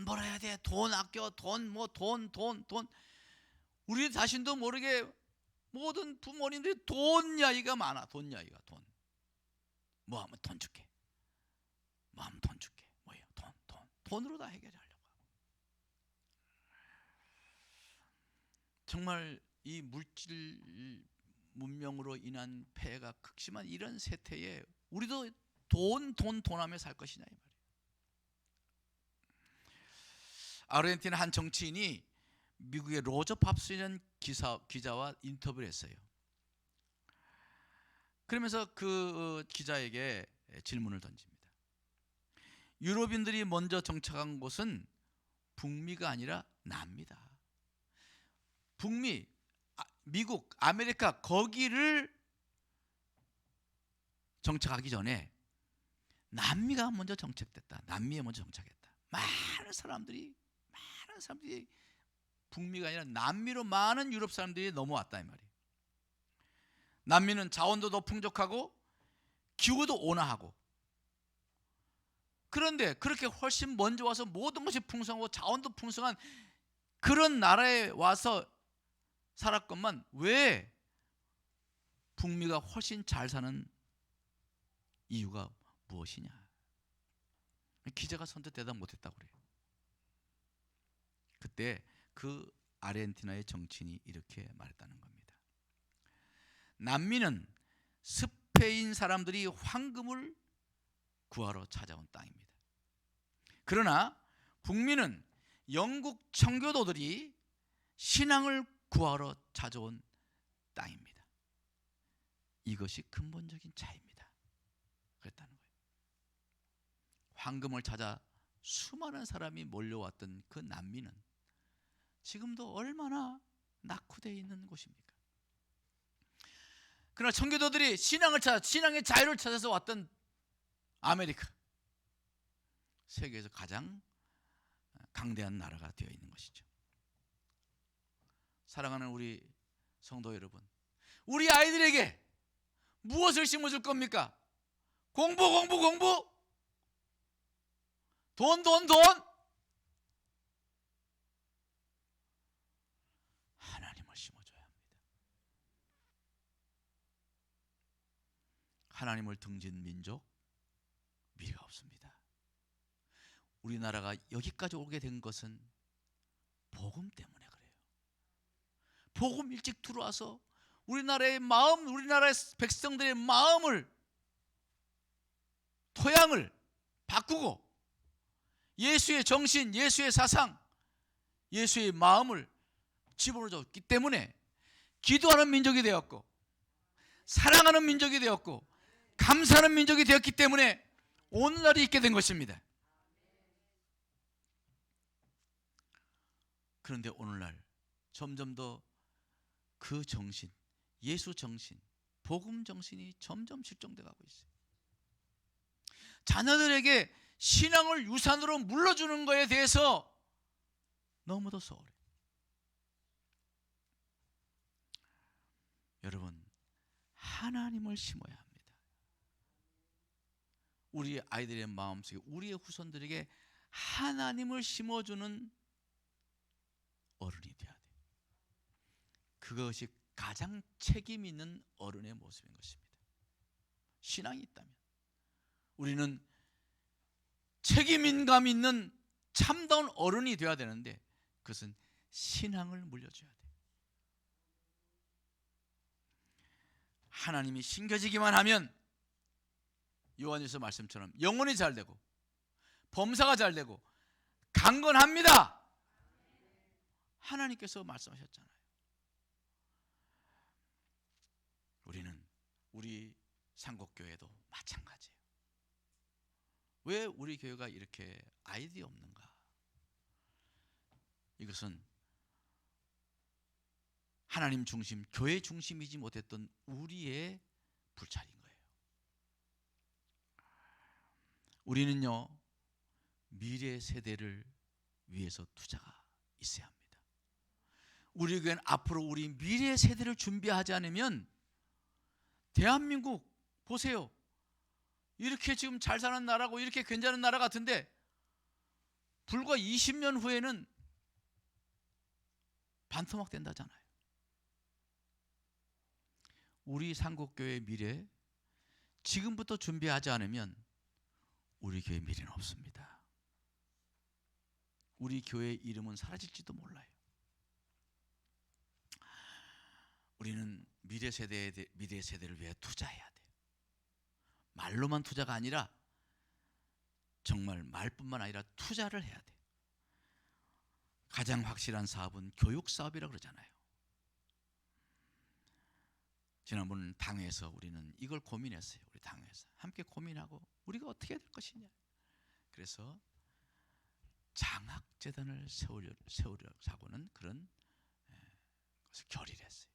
벌어야 돼. 돈 아껴. 돈. 우리 자신도 모르게 모든 부모님들이 돈 이야기가 많아. 돈 이야기가. 돈. 뭐 하면 돈 줄게. 뭐 하면 돈 줄게. 뭐예요? 돈. 돈으로 다 해결하려고 하고. 정말 이 물질 문명으로 인한 폐해가 극심한 이런 세태에 우리도 돈 하며 살 것이냐 이 말이에요. 아르헨티나 한 정치인이 미국의 로저 팝스라는 기자와 인터뷰를 했어요. 그러면서 그 기자에게 질문을 던집니다. 유럽인들이 먼저 정착한 곳은 북미가 아니라 남미다. 북미, 미국, 아메리카 거기를 정착하기 전에 남미가 먼저 정착됐다. 남미에 먼저 정착했다. 많은 사람들이 북미가 아니라 남미로 많은 유럽 사람들이 넘어왔다 이 말이에요. 남미는 자원도 더 풍족하고 기후도 온화하고, 그런데 그렇게 훨씬 먼저 와서 모든 것이 풍성하고 자원도 풍성한 그런 나라에 와서 살았건만 왜 북미가 훨씬 잘 사는 이유가 무엇이냐? 기자가 선뜻 대답 못했다고 그래요. 그때 그 아르헨티나의 정치인이 이렇게 말했다는 겁니다. 남미는 스페인 사람들이 황금을 구하러 찾아온 땅입니다. 그러나 북미는 영국 청교도들이 신앙을 구하러 찾아온 땅입니다. 이것이 근본적인 차이입니다. 그랬다는 거예요. 황금을 찾아 수많은 사람이 몰려왔던 그 남미는 지금도 얼마나 낙후되어 있는 곳입니까? 그러나 청교도들이 신앙의 자유를 찾아서 왔던 아메리카, 세계에서 가장 강대한 나라가 되어 있는 것이죠. 사랑하는 우리 성도 여러분, 우리 아이들에게 무엇을 심어줄 겁니까? 공부. 돈. 하나님을 심어줘야 합니다. 하나님을 등진 민족 미래가 없습니다. 우리나라가 여기까지 오게 된 것은 복음 때문에 그래요. 복음 일찍 들어와서 우리나라의 마음, 우리나라의 백성들의 마음을, 토양을 바꾸고 예수의 정신, 예수의 사상, 예수의 마음을 집어넣어줬기 때문에 기도하는 민족이 되었고, 사랑하는 민족이 되었고, 감사하는 민족이 되었기 때문에 오늘날이 있게 된 것입니다. 그런데 오늘날 점점 더 그 정신, 예수 정신, 복음 정신이 점점 실종돼 가고 있어요. 자녀들에게 신앙을 유산으로 물려주는 것에 대해서 너무도 소홀해. 여러분, 하나님을 심어야 합니다. 우리 아이들의 마음속에, 우리의 후손들에게 하나님을 심어주는 어른이 되어야 돼요. 그것이 가장 책임 있는 어른의 모습인 것입니다. 신앙이 있다면 우리는 책임감 있는 참다운 어른이 되어야 되는데, 그것은 신앙을 물려줘야 돼요. 하나님이 신겨지기만 하면 요한일서 말씀처럼 영혼이 잘 되고 범사가 잘 되고 강건합니다. 하나님께서 말씀하셨잖아요. 우리 상곡교회도 마찬가지예요. 왜 우리 교회가 이렇게 아이디어 없는가? 이것은 하나님 중심, 교회 중심이지 못했던 우리의 불찰인 거예요. 우리는요, 미래 세대를 위해서 투자가 있어야 합니다. 우리 교회는 앞으로 우리 미래 세대를 준비하지 않으면 대한민국 보세요. 이렇게 지금 잘 사는 나라고 이렇게 괜찮은 나라 같은데 불과 20년 후에는 반토막 된다잖아요. 우리 상곡교회의 미래 지금부터 준비하지 않으면 우리 교회 미래는 없습니다. 우리 교회의 이름은 사라질지도 몰라요. 우리는 미래 세대를 위해 투자해야 돼요. 말로만 투자가 아니라 정말 말뿐만 아니라 투자를 해야 돼요. 가장 확실한 사업은 교육 사업이라고 그러잖아요. 지난번 당회에서 우리는 이걸 고민했어요. 우리 당회에서 함께 고민하고 우리가 어떻게 해야 될 것이냐. 그래서 장학재단을 세우려고 하고는 그런 것을 결의를 했어요.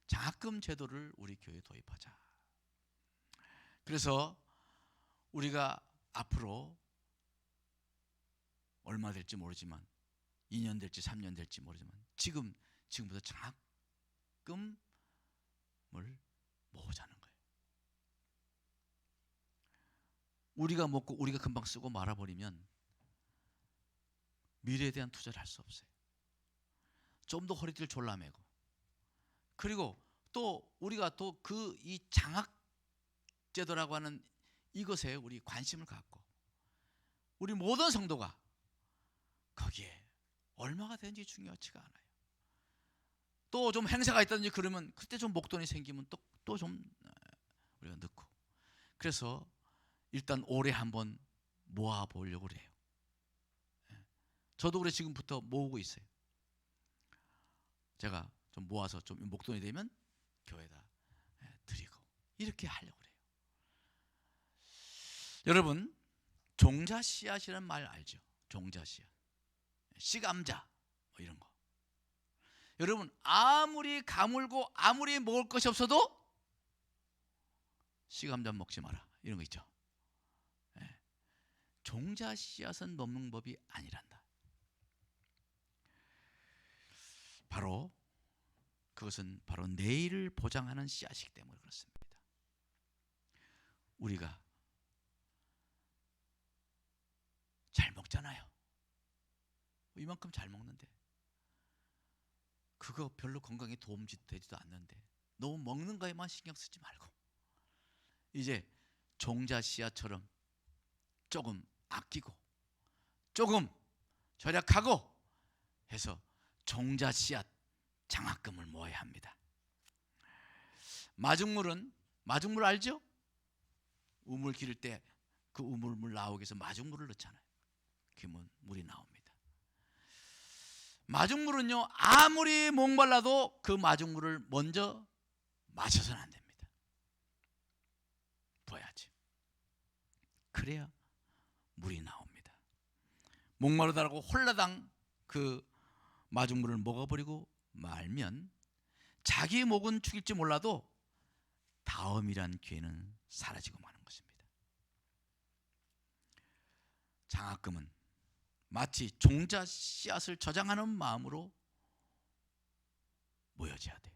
장학금 제도를 우리 교회에 도입하자. 그래서 우리가 앞으로 얼마 될지 모르지만 2년 될지 3년 될지 모르지만 지금부터 장학금을 모으자는 거예요. 우리가 먹고 우리가 금방 쓰고 말아버리면 미래에 대한 투자를 할 수 없어요. 좀 더 허리띠를 졸라매고, 그리고 또 우리가 또 이 장학제도라고 하는 이것에 우리 관심을 갖고 우리 모든 성도가 거기에 얼마가 되는지 중요하지가 않아요. 또 좀 행사가 있다든지 그러면 그때 좀 목돈이 생기면 또 좀 우리가 넣고, 그래서 일단 올해 한번 모아보려고 그래요. 저도 그래 지금부터 모으고 있어요. 제가 좀 모아서 좀 목돈이 되면 교회에다 드리고 이렇게 하려고 그래요. 여러분, 종자 씨앗이라는 말 알죠? 종자 씨앗, 씨감자 뭐 이런 거. 여러분, 아무리 가물고 아무리 먹을 것이 없어도 씨감자 먹지 마라 이런 거 있죠. 종자 씨앗은 먹는 법이 아니란다. 그것은 바로 내일을 보장하는 씨앗이기 때문에 그렇습니다. 우리가 잘 먹잖아요. 이만큼 잘 먹는데 그거 별로 건강에 도움 되지도 않는데 너무 먹는 거에만 신경 쓰지 말고 이제 종자 씨앗처럼 조금 아끼고 조금 절약하고 해서 종자 씨앗 장학금을 모아야 합니다. 마중물 알죠? 우물 기를 때 그 우물물 나오기 위해서 마중물을 넣잖아요. 그러면 물이 나옵니다. 마중물은요, 아무리 목말라도 그 마중물을 먼저 마셔서는 안 됩니다. 부어야지. 그래야 물이 나옵니다. 목마르다고 홀라당 그 마중물을 먹어버리고 말면 자기 목은 죽일지 몰라도 다음이란 기회는 사라지고 마는 것입니다. 장학금은 마치 종자 씨앗을 저장하는 마음으로 모여져야 돼요.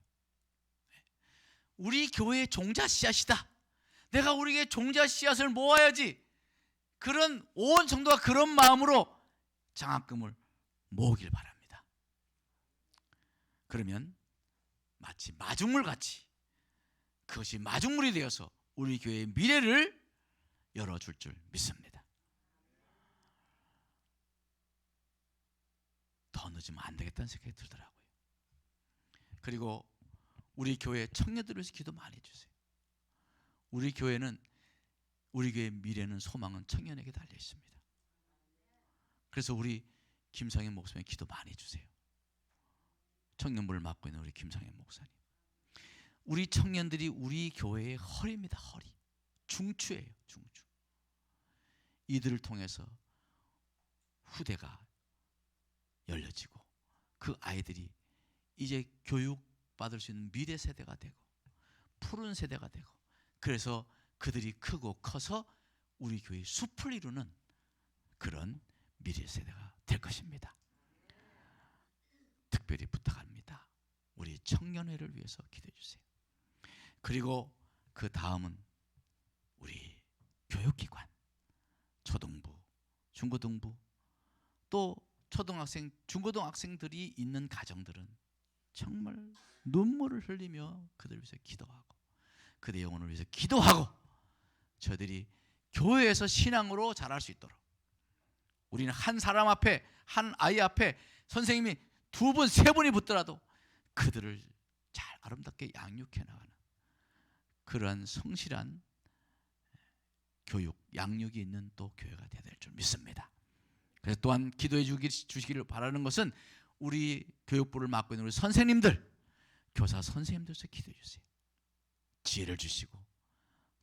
우리 교회의 종자 씨앗이다. 내가 우리 교회 종자 씨앗을 모아야지. 그런 온 성도가 그런 마음으로 장학금을 모으길 바랍니다. 그러면 마치 마중물 같이 그것이 마중물이 되어서 우리 교회의 미래를 열어줄 줄 믿습니다. 더 늦으면 안 되겠다는 생각이 들더라고요. 그리고 우리 교회 청년들을 위해서 기도 많이 해주세요. 우리 교회의 미래는 소망은 청년에게 달려 있습니다. 그래서 우리 김상현 목사님 기도 많이 해주세요. 청년부를 맡고 있는 우리 김상현 목사님. 우리 청년들이 우리 교회의 허리입니다. 허리. 중추예요. 중추. 이들을 통해서 후대가 열려지고 그 아이들이 이제 교육받을 수 있는 미래 세대가 되고 푸른 세대가 되고, 그래서 그들이 크고 커서 우리 교회의 숲을 이루는 그런 미래 세대가 될 것입니다. 특별히 부탁합니다. 우리 청년회를 위해서 기도해 주세요. 그리고 그 다음은 우리 교육기관, 초등부, 중고등부, 또 초등학생, 중고등학생들이 있는 가정들은 정말 눈물을 흘리며 그들을 위해서 기도하고 그들의 영혼을 위해서 기도하고 저들이 교회에서 신앙으로 자랄 수 있도록, 우리는 한 사람 앞에, 한 아이 앞에 선생님이 2분, 3분이 붙더라도 그들을 잘 아름답게 양육해 나가는 그러한 성실한 교육, 양육이 있는 또 교회가 되어야 될 줄 믿습니다. 그래서 또한 기도해 주시기를 바라는 것은 우리 교육부를 맡고 있는 우리 선생님들, 교사 선생님들께서 기도해 주세요. 지혜를 주시고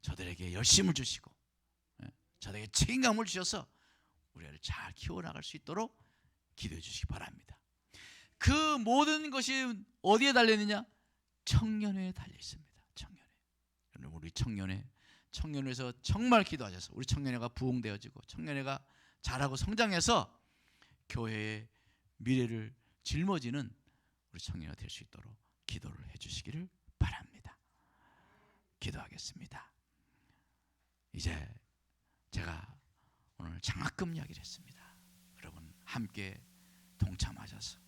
저들에게 열심을 주시고 저들에게 책임감을 주셔서 우리 아이를 잘 키워나갈 수 있도록 기도해 주시기 바랍니다. 그 모든 것이 어디에 달려있느냐? 청년회에 달려 있습니다. 청년회. 여러분, 우리 청년회에서 정말 기도하셔서 우리 청년회가 부흥되어지고 청년회가 자라고 성장해서 교회의 미래를 짊어지는 우리 청년회가 될 수 있도록 기도를 해주시기를 바랍니다. 기도하겠습니다. 이제 제가 오늘 장학금 이야기를 했습니다. 여러분 함께 동참하셔서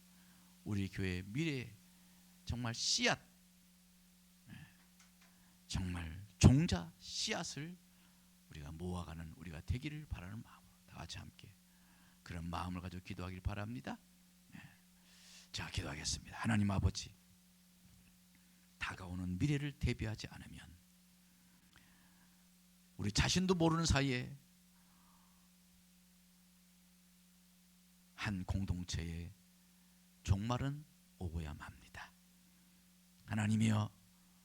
우리 교회의 미래 정말 씨앗, 정말 종자 씨앗을 우리가 모아가는 우리가 되기를 바라는 마음으로 다 같이 함께 그런 마음을 가지고 기도하길 바랍니다. 자, 기도하겠습니다. 하나님 아버지, 다가오는 미래를 대비하지 않으면 우리 자신도 모르는 사이에 한 공동체의 종말은 오고야 맙니다. 하나님이여,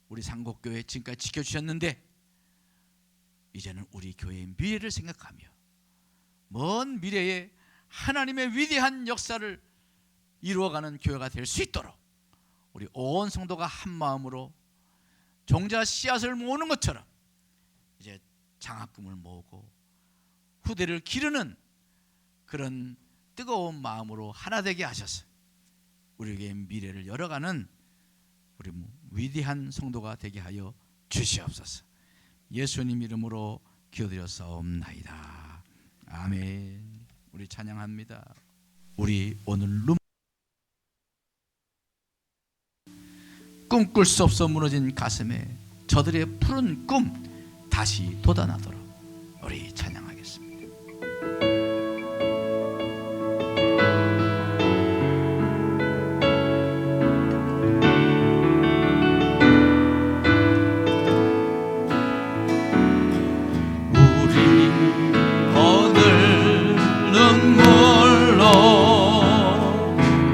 우리 상곡교회 지금까지 지켜주셨는데 이제는 우리 교회의 미래를 생각하며 먼 미래에 하나님의 위대한 역사를 이루어가는 교회가 될 수 있도록 우리 온 성도가 한 마음으로 종자 씨앗을 모으는 것처럼 이제 장학금을 모으고 후대를 기르는 그런 뜨거운 마음으로 하나 되게 하셔서 우리에게 미래를 열어가는 우리 위대한 성도가 되게 하여 주시옵소서. 예수님 이름으로 기도드렸사옵나이다. 아멘. 우리 찬양합니다. 우리 오늘 꿈꿀 수 없어 무너진 가슴에 저들의 푸른 꿈 다시 돋아나도록 우리 찬양하겠습니다.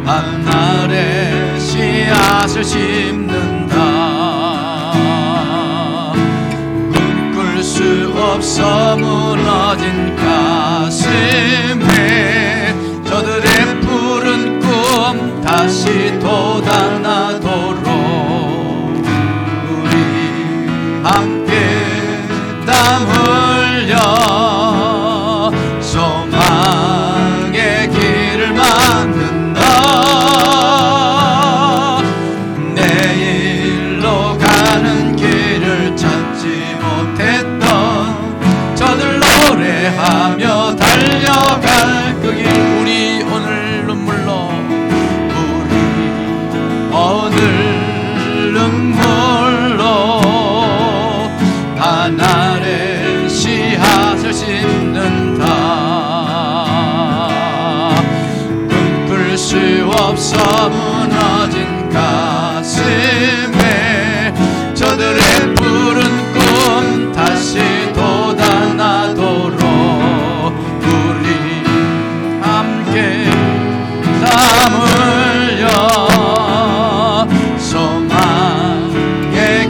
밤날에 씨앗을 심는다. 꿈꿀 수 없어 무너진 가슴에 저들의 푸른 꿈 다시 돋아나도록 우리 함께 땀 흘려 소망의 길을 만든다. 내일로 가는 길을 찾지 못했던 저들 노래하며 달려갈 그 길, 우리 오늘 눈물로 우리 오늘 눈물로 하늘에 씨앗을 심는다. 꿈꿀 수 없어 무너진 가슴에 저들의 푸른 꿈 다시 돋아나도록 우리 함께 땀 흘려 소망의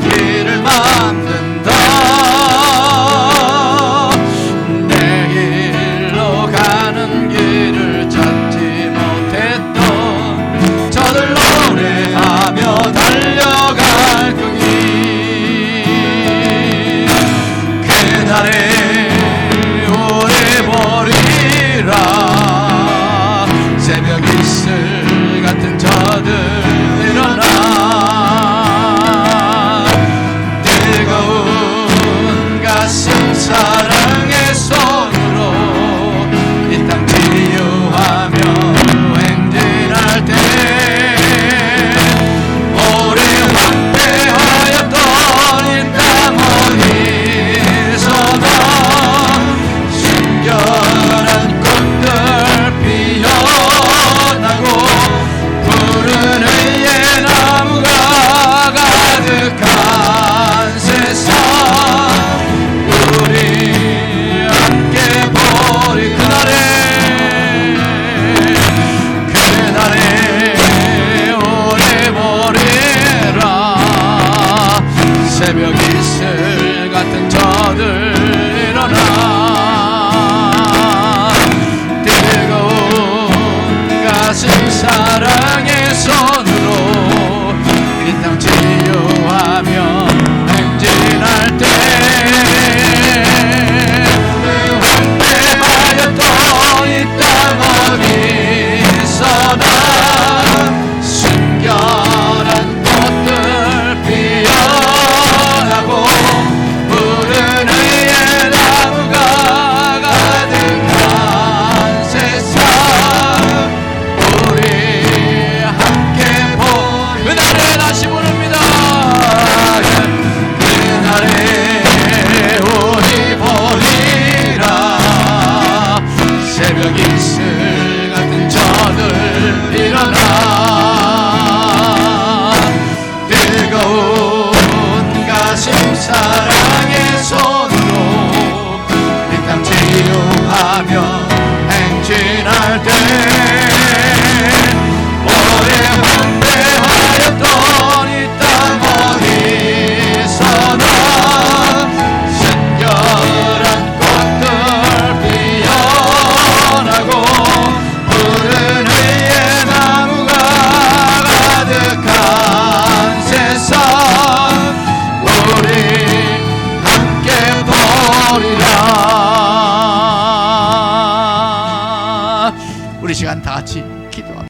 되리라. 우리 시간 다 같이 기도합니다.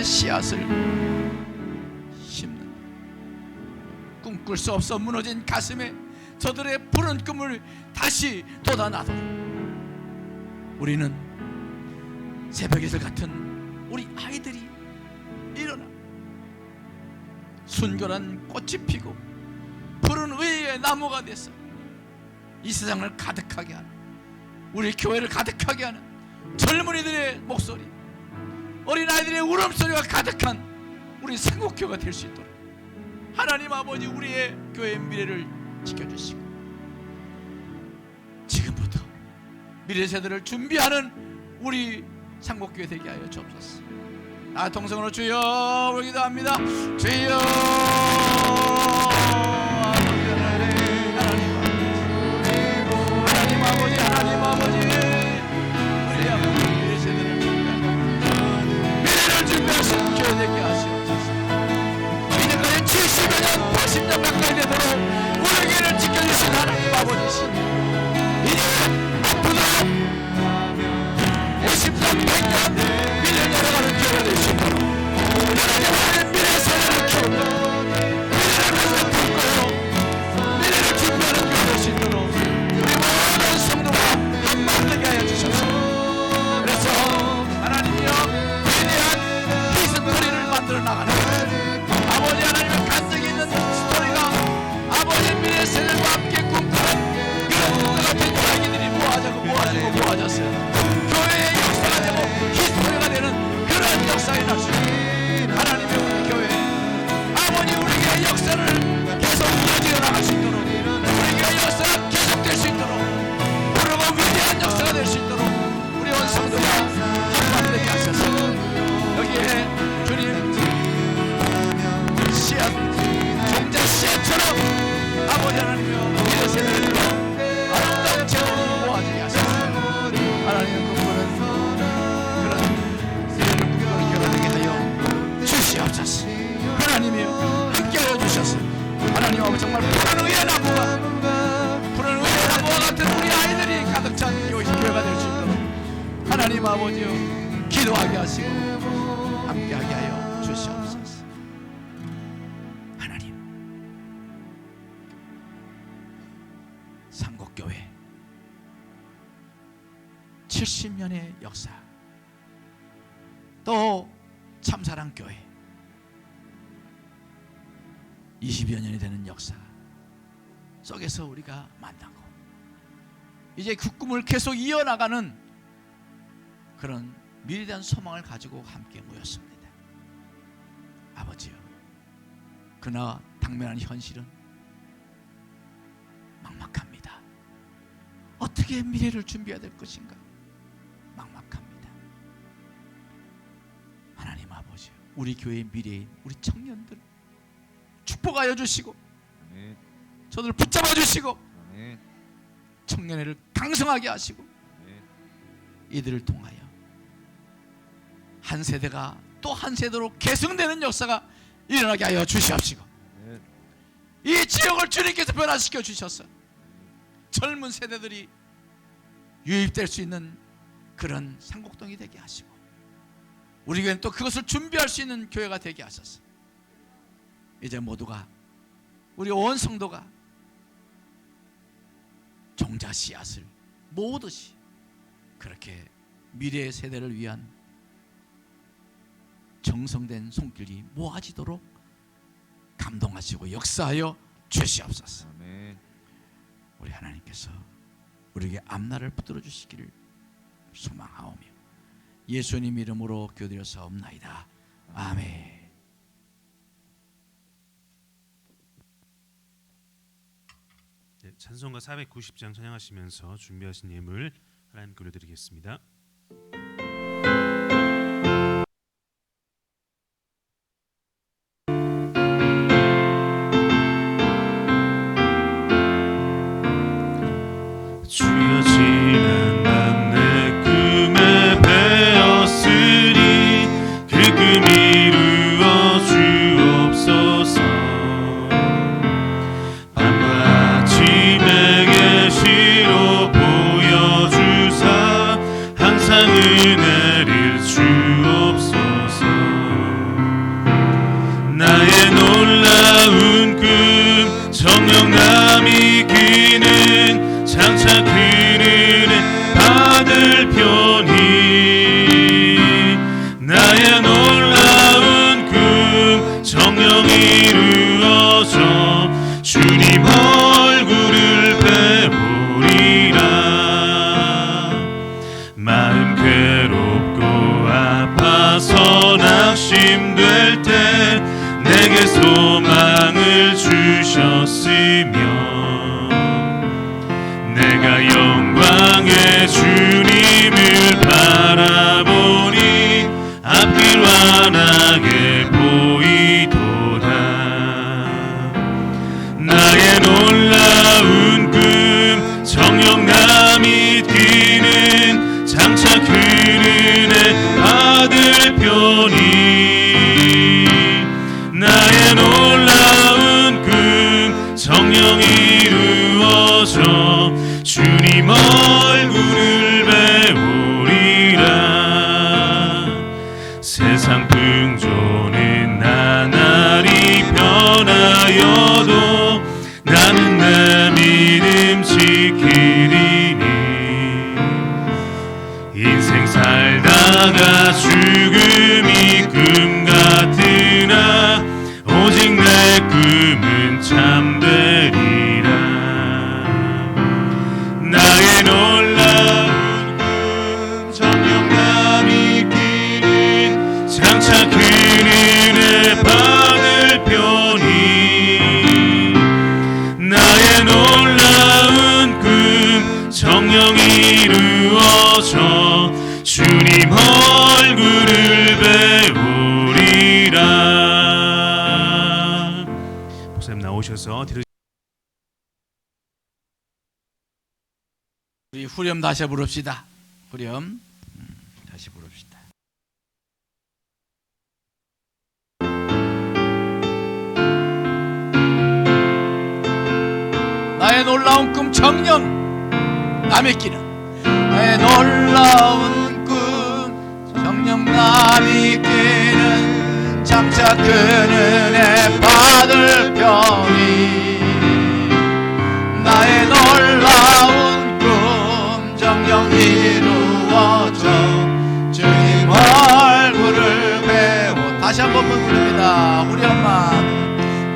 씨앗을 심는 꿈꿀 수 없어 무너진 가슴에 저들의 푸른 꿈을 다시 돋아나도록 우리는 새벽이슬 같은 우리 아이들이 일어나 순결한 꽃이 피고 푸른 의의 나무가 돼서 이 세상을 가득하게 하는, 우리 교회를 가득하게 하는 젊은이들의 목소리, 어린아이들의 울음소리가 가득한 우리 생국교회가 될 수 있도록 하나님 아버지 우리의 교회의 미래를 지켜주시고 지금부터 미래 세대를 준비하는 우리 상국교회 되게 하여 주옵소서. 나 동성으로 주여 우리 기도합니다. 주여 하나님 아버지 우리 아버지 미래 세대를 준비하는 미래를 준비하시는 교회 되게 하시옵소서. 이제까지 70여 년 80년 가까이 되도록 우리 교회를 지켜주신 하나님 아버지시니 이제 앞으로 50년 100년 미래 열어가는 교회가 될 수 있도록 하나님 미래 세대를 키우고 미래를 품고 미래를 준비하는 교회가 될 수 있도록 우리 모든 성도가 한마음 되게 하여 주셔서 그래서 하나님이여 위대한 희생거리를 만들어 나가는 아버지 하나님의 간증이 있는 스토리가 아버지 미래 세대들과 함께 꿈꾸는 그런 꿈과 같은 이야기들이 모아져서 교회의 역사가 되고 히스토리가 되는 그런 역사가 날 수 있도록 하나님의 우리 교회 아버지 우리의 역사를 계속 이어지어 나갈 수 있도록 우리의 역사가 계속될 수 있도록 그리고 위대한 역사가 될 수 있도록 우리 온 성도가 한마음 되게 하셔서 여기에 주님 씨앗 종자 씨앗처럼 아버지 하나님이여 미래 세대를 아름다운 제목으로 모아지게 하셔서 하나님의 꿈꾸는 그런 세대를 꿈꾸는 교회가 되게 하여 주시옵소서. 하나님이여 함께하여 주셔서 하나님 아버지 정말 푸른 의의 나무와 같은 우리 아이들이 가득 찬 교회가 될 수 있도록 하나님 아버지여 기도하게 하시고 함께하게 하여 주시옵소서. 하나님 상국교회 70년의 역사, 또 참사랑교회 20여 년이 되는 역사 속에서 우리가 만나고 이제 그 꿈을 계속 이어나가는 그런 미래에 대한 소망을 가지고 함께 모였습니다. 아버지요, 그러나 당면한 현실은 막막합니다. 어떻게 미래를 준비해야 될 것인가 막막합니다. 하나님 아버지 우리 교회의 미래인 우리 청년들 축복하여 주시고 아멘. 저들을 붙잡아 주시고 아멘. 청년회를 강성하게 하시고 아멘. 이들을 통하여 한 세대가 또 한 세대로 계승되는 역사가 일어나게 하여 주시옵시고 아멘. 이 지역을 주님께서 변화시켜 주셔서 젊은 세대들이 유입될 수 있는 그런 상곡동이 되게 하시고 우리 교회는 또 그것을 준비할 수 있는 교회가 되게 하셔서 이제 모두가 우리 온 성도가 종자 씨앗을 모으듯이 그렇게 미래의 세대를 위한 정성된 손길이 모아지도록 감동하시고 역사하여 주시옵소서. 아멘. 우리 하나님께서 우리에게 앞날을 붙들어 주시기를 소망하오며 예수님 이름으로 기도드렸사옵나이다. 아멘. 네, 찬송가 490장 찬양하시면서 준비하신 예물 하나님께 올려드리겠습니다. 주여 지난 내 꿈에 배었으니 그 꿈 이루어 주옵소서. 주셨으며 내가 영광의 주님을 바라보니 앞길 환하게 보이도다. 나의 놀라운 꿈 정령감이 뛰는 장차 그 은혜 받을 편이 나의 놀라운 꿈 성령 이루어져 주님 얼굴을 배우리라. 세상 풍조는 나날이 변하여도 나는 내 믿음 지키리니 인생 살다가 죽음이 꿈 같으나 오직 내 꿈은 참되리라. 나의 놀라운 꿈 정령감이 끼는 장차 그 은혜 받을 편이 나의 놀라운 꿈 정령 이루어져 주님 얼굴을 배우리라. 목사님 나오셔서 우리 후렴 다시 부릅시다. 후렴 다시 부릅시다. 나의 놀라운 꿈 정령 남의 끼는 나의 놀라운 꿈 정령 남의 끼는 장차 큰 은혜 받을 편이 나의 놀라운 꿈 정령 이루어져 주님 얼굴을 배워 다시 한번 부릅니다. 우리 엄마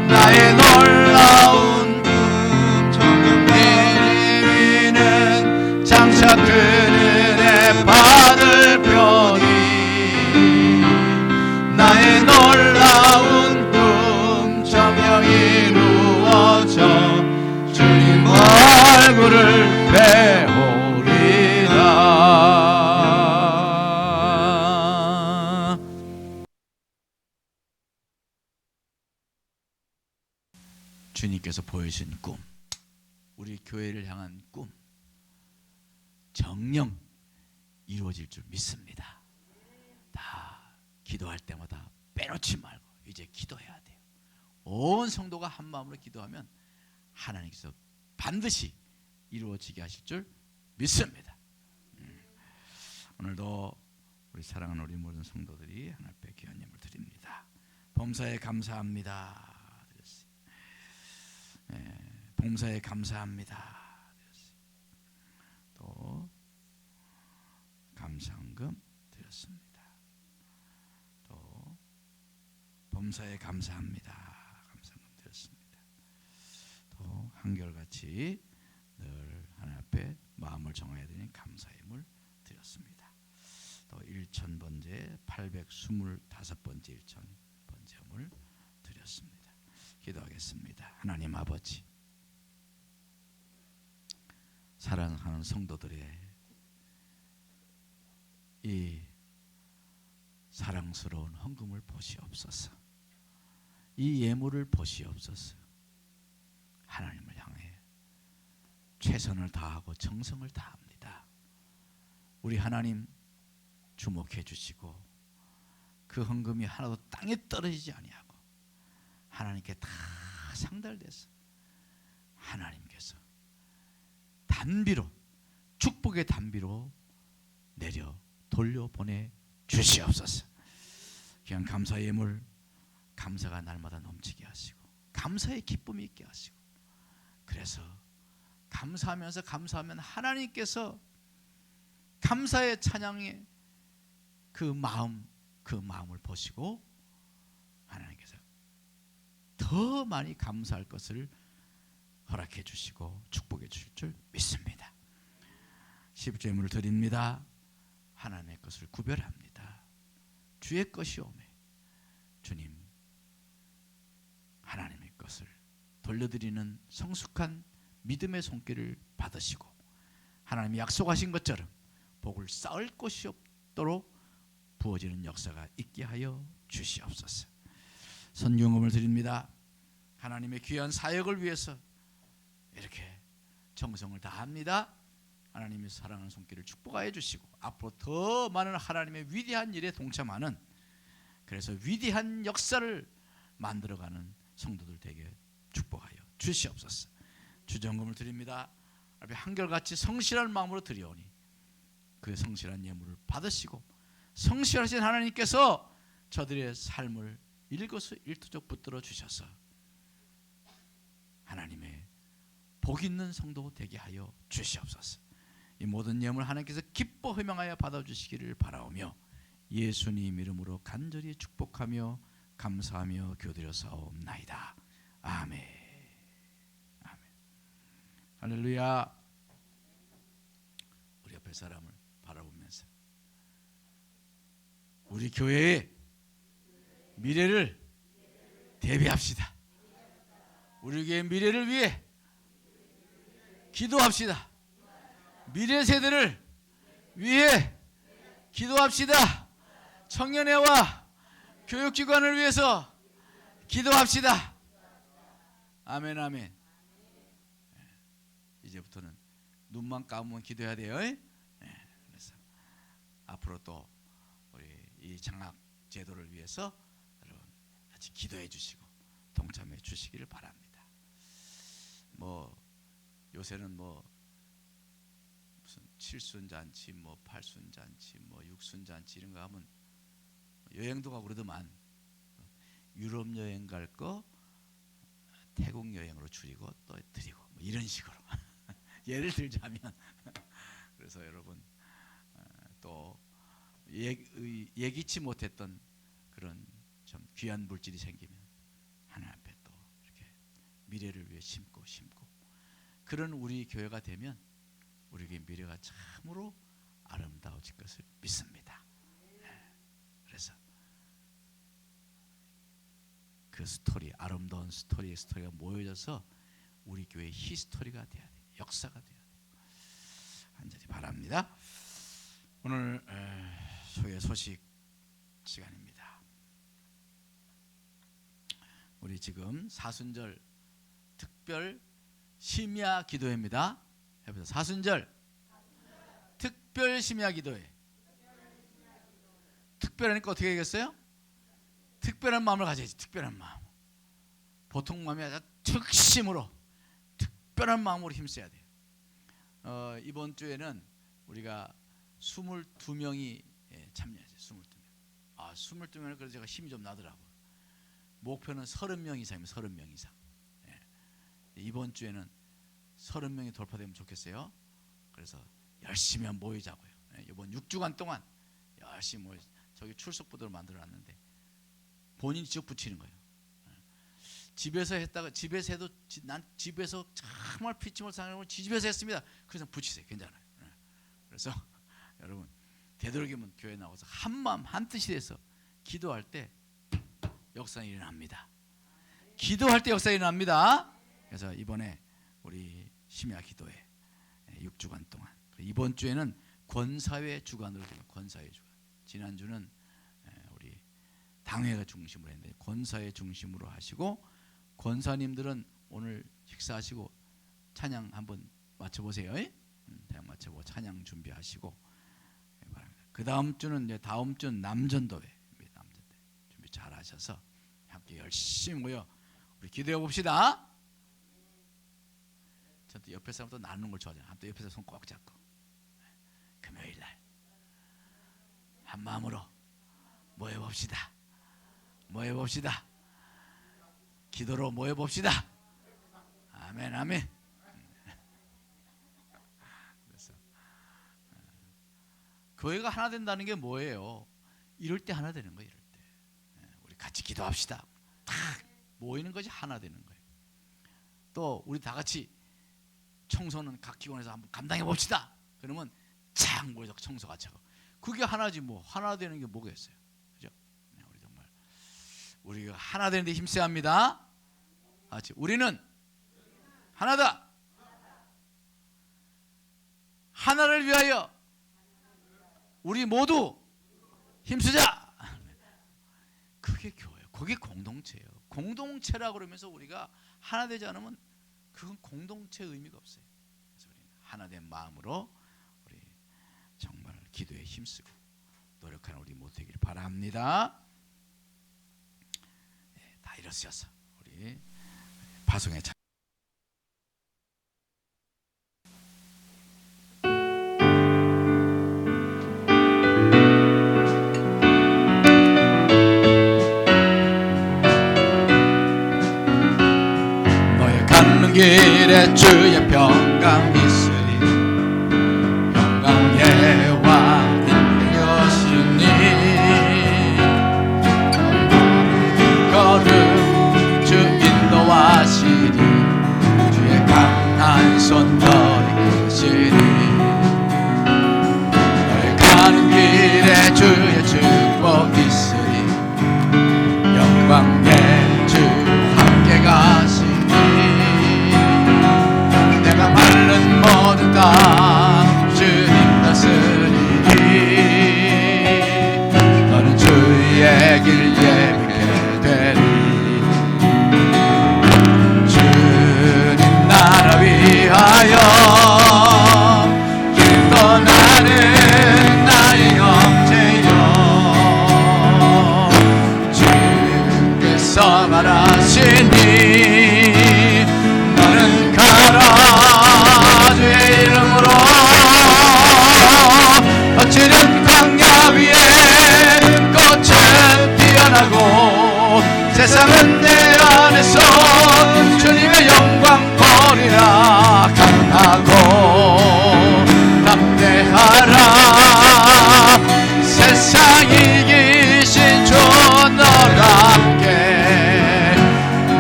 나의 놀라운 꿈 정령 이루는 장차 큰 은혜 받을 편이 나의 놀라운 꿈 정령 이루어져 주님 얼굴을 배우리라. 주님께서 보여주신 꿈, 우리 교회를 향한 꿈 정령 이루어질 줄 믿습니다. 다 기도할 때마다 빼놓지 말고 이제 기도해야 돼요. 온 성도가 한 마음으로 기도하면 하나님께서 반드시 이루어지게 하실 줄 믿습니다. 오늘도 우리 사랑하는 우리 모든 성도들이 하나님 앞에 귀한 예물 드립니다. 범사에 감사합니다. 봉사에 감사합니다. 또 감사헌금 드렸습니다. 또 범사에 감사합니다. 감사헌금 드렸습니다. 또 한결같이 늘 하나님 앞에 마음을 정해야 되는 감사임을 드렸습니다. 또 1000번째 825번째 1000번째음을 드렸습니다. 기도하겠습니다. 하나님 아버지, 사랑하는 성도들의 이 사랑스러운 헌금을 보시옵소서. 이 예물을 보시옵소서. 하나님을 향해 최선을 다하고 정성을 다합니다. 우리 하나님 주목해 주시고 그 헌금이 하나도 땅에 떨어지지 아니하고 하나님께 다 상달돼서 하나님께서 단비로 축복의 단비로 내려 돌려보내 주시옵소서. 그냥 감사 예물 감사가 날마다 넘치게 하시고 감사의 기쁨이 있게 하시고 그래서 감사하면 하나님께서 감사의 찬양의 그 마음을 보시고 하나님께서 더 많이 감사할 것을 허락해 주시고 축복해 주실 줄 믿습니다. 십주예물을 드립니다. 하나님의 것을 구별합니다. 주의 것이 오매 주님 하나님의 것을 돌려드리는 성숙한 믿음의 손길을 받으시고 하나님이 약속하신 것처럼 복을 쌓을 곳이 없도록 부어지는 역사가 있게 하여 주시옵소서. 선경금을 드립니다. 하나님의 귀한 사역을 위해서 이렇게 정성을 다합니다. 하나님의 사랑하는 손길을 축복하여 주시고 앞으로 더 많은 하나님의 위대한 일에 동참하는, 그래서 위대한 역사를 만들어가는 성도들 되게 축복하여 주시옵소서. 주정금을 드립니다. 앞에 한결같이 성실한 마음으로 드려오니 그 성실한 예물을 받으시고 성실하신 하나님께서 저들의 삶을 일거수일투족 붙들어 주셔서 하나님의 복 있는 성도 되게 하여 주시옵소서. 이 모든 예물 하나님께서 기뻐 허명하여 받아주시기를 바라오며 예수님 이름으로 간절히 축복하며 감사하며 교드려사옵나이다. 아멘. 아멘. 할렐루야. 우리 옆에 사람을 바라보면서 우리 교회의 미래를 대비합시다. 우리 교회의 미래를 위해 기도합시다. 미래 세대를 위해 기도합시다. 청년회와 교육기관을 위해서 기도합시다. 아멘 아멘. 이제부터는 눈만 감으면 기도해야 돼요. 그래서 앞으로 또 우리 이 장학 제도를 위해서 여러분 같이 기도해 주시고 동참해 주시기를 바랍니다. 뭐 요새는 뭐 무슨 칠순잔치, 뭐 팔순잔치, 뭐 육순잔치 이런 거 하면 여행도 가고 그러더만 유럽 여행 갈 거 태국 여행으로 줄이고 또 드리고 뭐 이런 식으로 예를 들자면 그래서 여러분 또 예기치 못했던 그런 좀 귀한 물질이 생기면 하나님 앞에 또 이렇게 미래를 위해 심고 그런 우리 교회가 되면 우리에게 미래가 참으로 아름다워질 것을 믿습니다. 그래서 그 스토리, 아름다운 스토리가 모여져서 우리 교회의 히스토리가 돼야 돼요. 역사가 돼야 돼요. 간절히 바랍니다. 오늘 소개 소식 시간입니다. 우리 지금 사순절 특별 심야 기도회입니다. 해보세요. 사순절 특별 심야 기도회. 특별하니까 어떻게 되겠어요? 특별한 마음을 가져야지. 특별한 마음. 보통 마음이 아니라 특심으로 특별한 마음으로 힘써야 돼요. 이번 주에는 우리가 22명이 참여하죠. 22명. 22명은 그래서 제가 힘이 좀 나더라고요. 목표는 30명 이상이면 30명 이상. 이번 주에는 30명이 돌파되면 좋겠어요. 그래서 열심히 한번 모이자고요. 이번 6주간 동안 열심히 모여. 저기 출석부도를 만들어놨는데 본인이 직접 붙이는 거예요. 집에서 했다가 집에서 해도 난 집에서 정말 피침을 상하고 집에서 했습니다. 그래서 붙이세요. 괜찮아요. 그래서 여러분 되도록이면 교회 나와서 한 마음 한 뜻이 돼서 기도할 때 역사가 일어납니다. 기도할 때 역사가 일어납니다. 그래서 이번에 우리 심야 기도회 6주간 동안, 이번 주에는 권사회 주간으로 되면 권사회 주간. 지난주는 우리 당회가 중심으로 했는데 권사회 중심으로 하시고, 권사님들은 오늘 식사하시고 찬양 한번 맞춰보세요. 찬양 맞춰보고 찬양 준비하시고 그 다음 주는 이제 다음 주는 남전도회 준비 잘 하셔서 함께 열심히 모여 우리 기도해 봅시다. 저도 옆에 사람도 나누는 걸 좋아하잖아요. 또 옆에서 손 꼭 잡고 금요일 날 한 마음으로 모여봅시다. 기도로 모여봅시다. 아멘 아멘. 그래서 교회가 하나 된다는 게 뭐예요? 이럴 때 하나 되는 거예요. 이럴 때 우리 같이 기도합시다. 딱 모이는 것이 하나 되는 거예요. 또 우리 다 같이 청소는 각 기관에서 한번 감당해 봅시다. 그러면 착 모여서 청소 같이 하고 그게 하나지 뭐. 하나 되는 게 뭐겠어요? 그죠? 우리 정말 우리가 하나 되는데 힘써야 합니다. 우리는 하나다. 하나를 위하여 우리 모두 힘쓰자. 그게 교회, 그게 공동체예요. 공동체라고 그러면서 우리가 하나 되지 않으면 그건 공동체의 의미가 없어요. 그래서 우리는 하나 된 마음으로 우리 정말 기도에 힘쓰고 노력하는 우리 모두 되기를 바랍니다. 네, 다 일어서서 우리 파송에 참 너의 가는 길에 주의 평강 있으리 평강 예와 인내여시니 걸음 주 인도하시리 주의 강한 손 너를 이끄시리 너의 가는 길에 주의 축복 있으리 영광의 주 함께 가시리 내가 마른 모든 땅 주님 다스리리 너는 주의 길 예비하게 되리 주님 나라 위하여 길 떠나는 나의 형제여 주께서 말하시니 너는 가라 주의 이름으로 어찌든 광야 위에 꽃은 피어나고 세상은 내 안에서 주님의 영광 보리라 강하고 담대하라 세상 이기신 주 너와 함께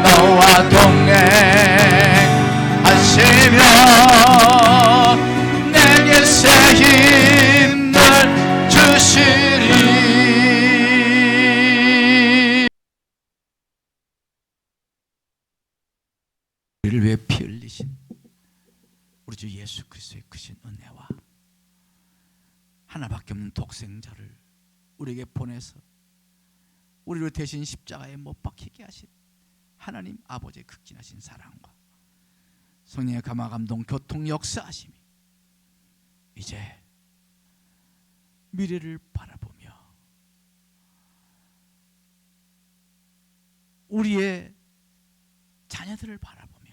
너와 동행하시며 내게 새 힘을 주시리 우리를 위해 피 흘리신 우리 주 예수 그리스도의 크신 은혜와 하나밖에 없는 독생자를 우리에게 보내서 우리를 대신 십자가에 못 박히게 하신 하나님 아버지의 극진하신 사랑과 성령의 감화 감동 교통 역사하심이 이제 미래를 바라보며 우리의 자녀들을 바라보며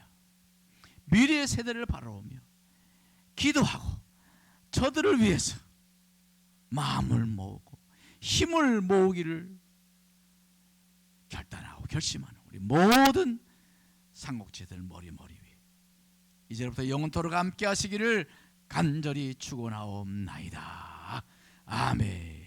미래의 세대를 바라보며 기도하고 저들을 위해서 마음을 모으고 힘을 모으기를 결단하고 결심하는 우리 모든 상곡지들 머리 위에 이제부터 영원토록 함께 하시기를 간절히 축원하옵나이다. 아멘.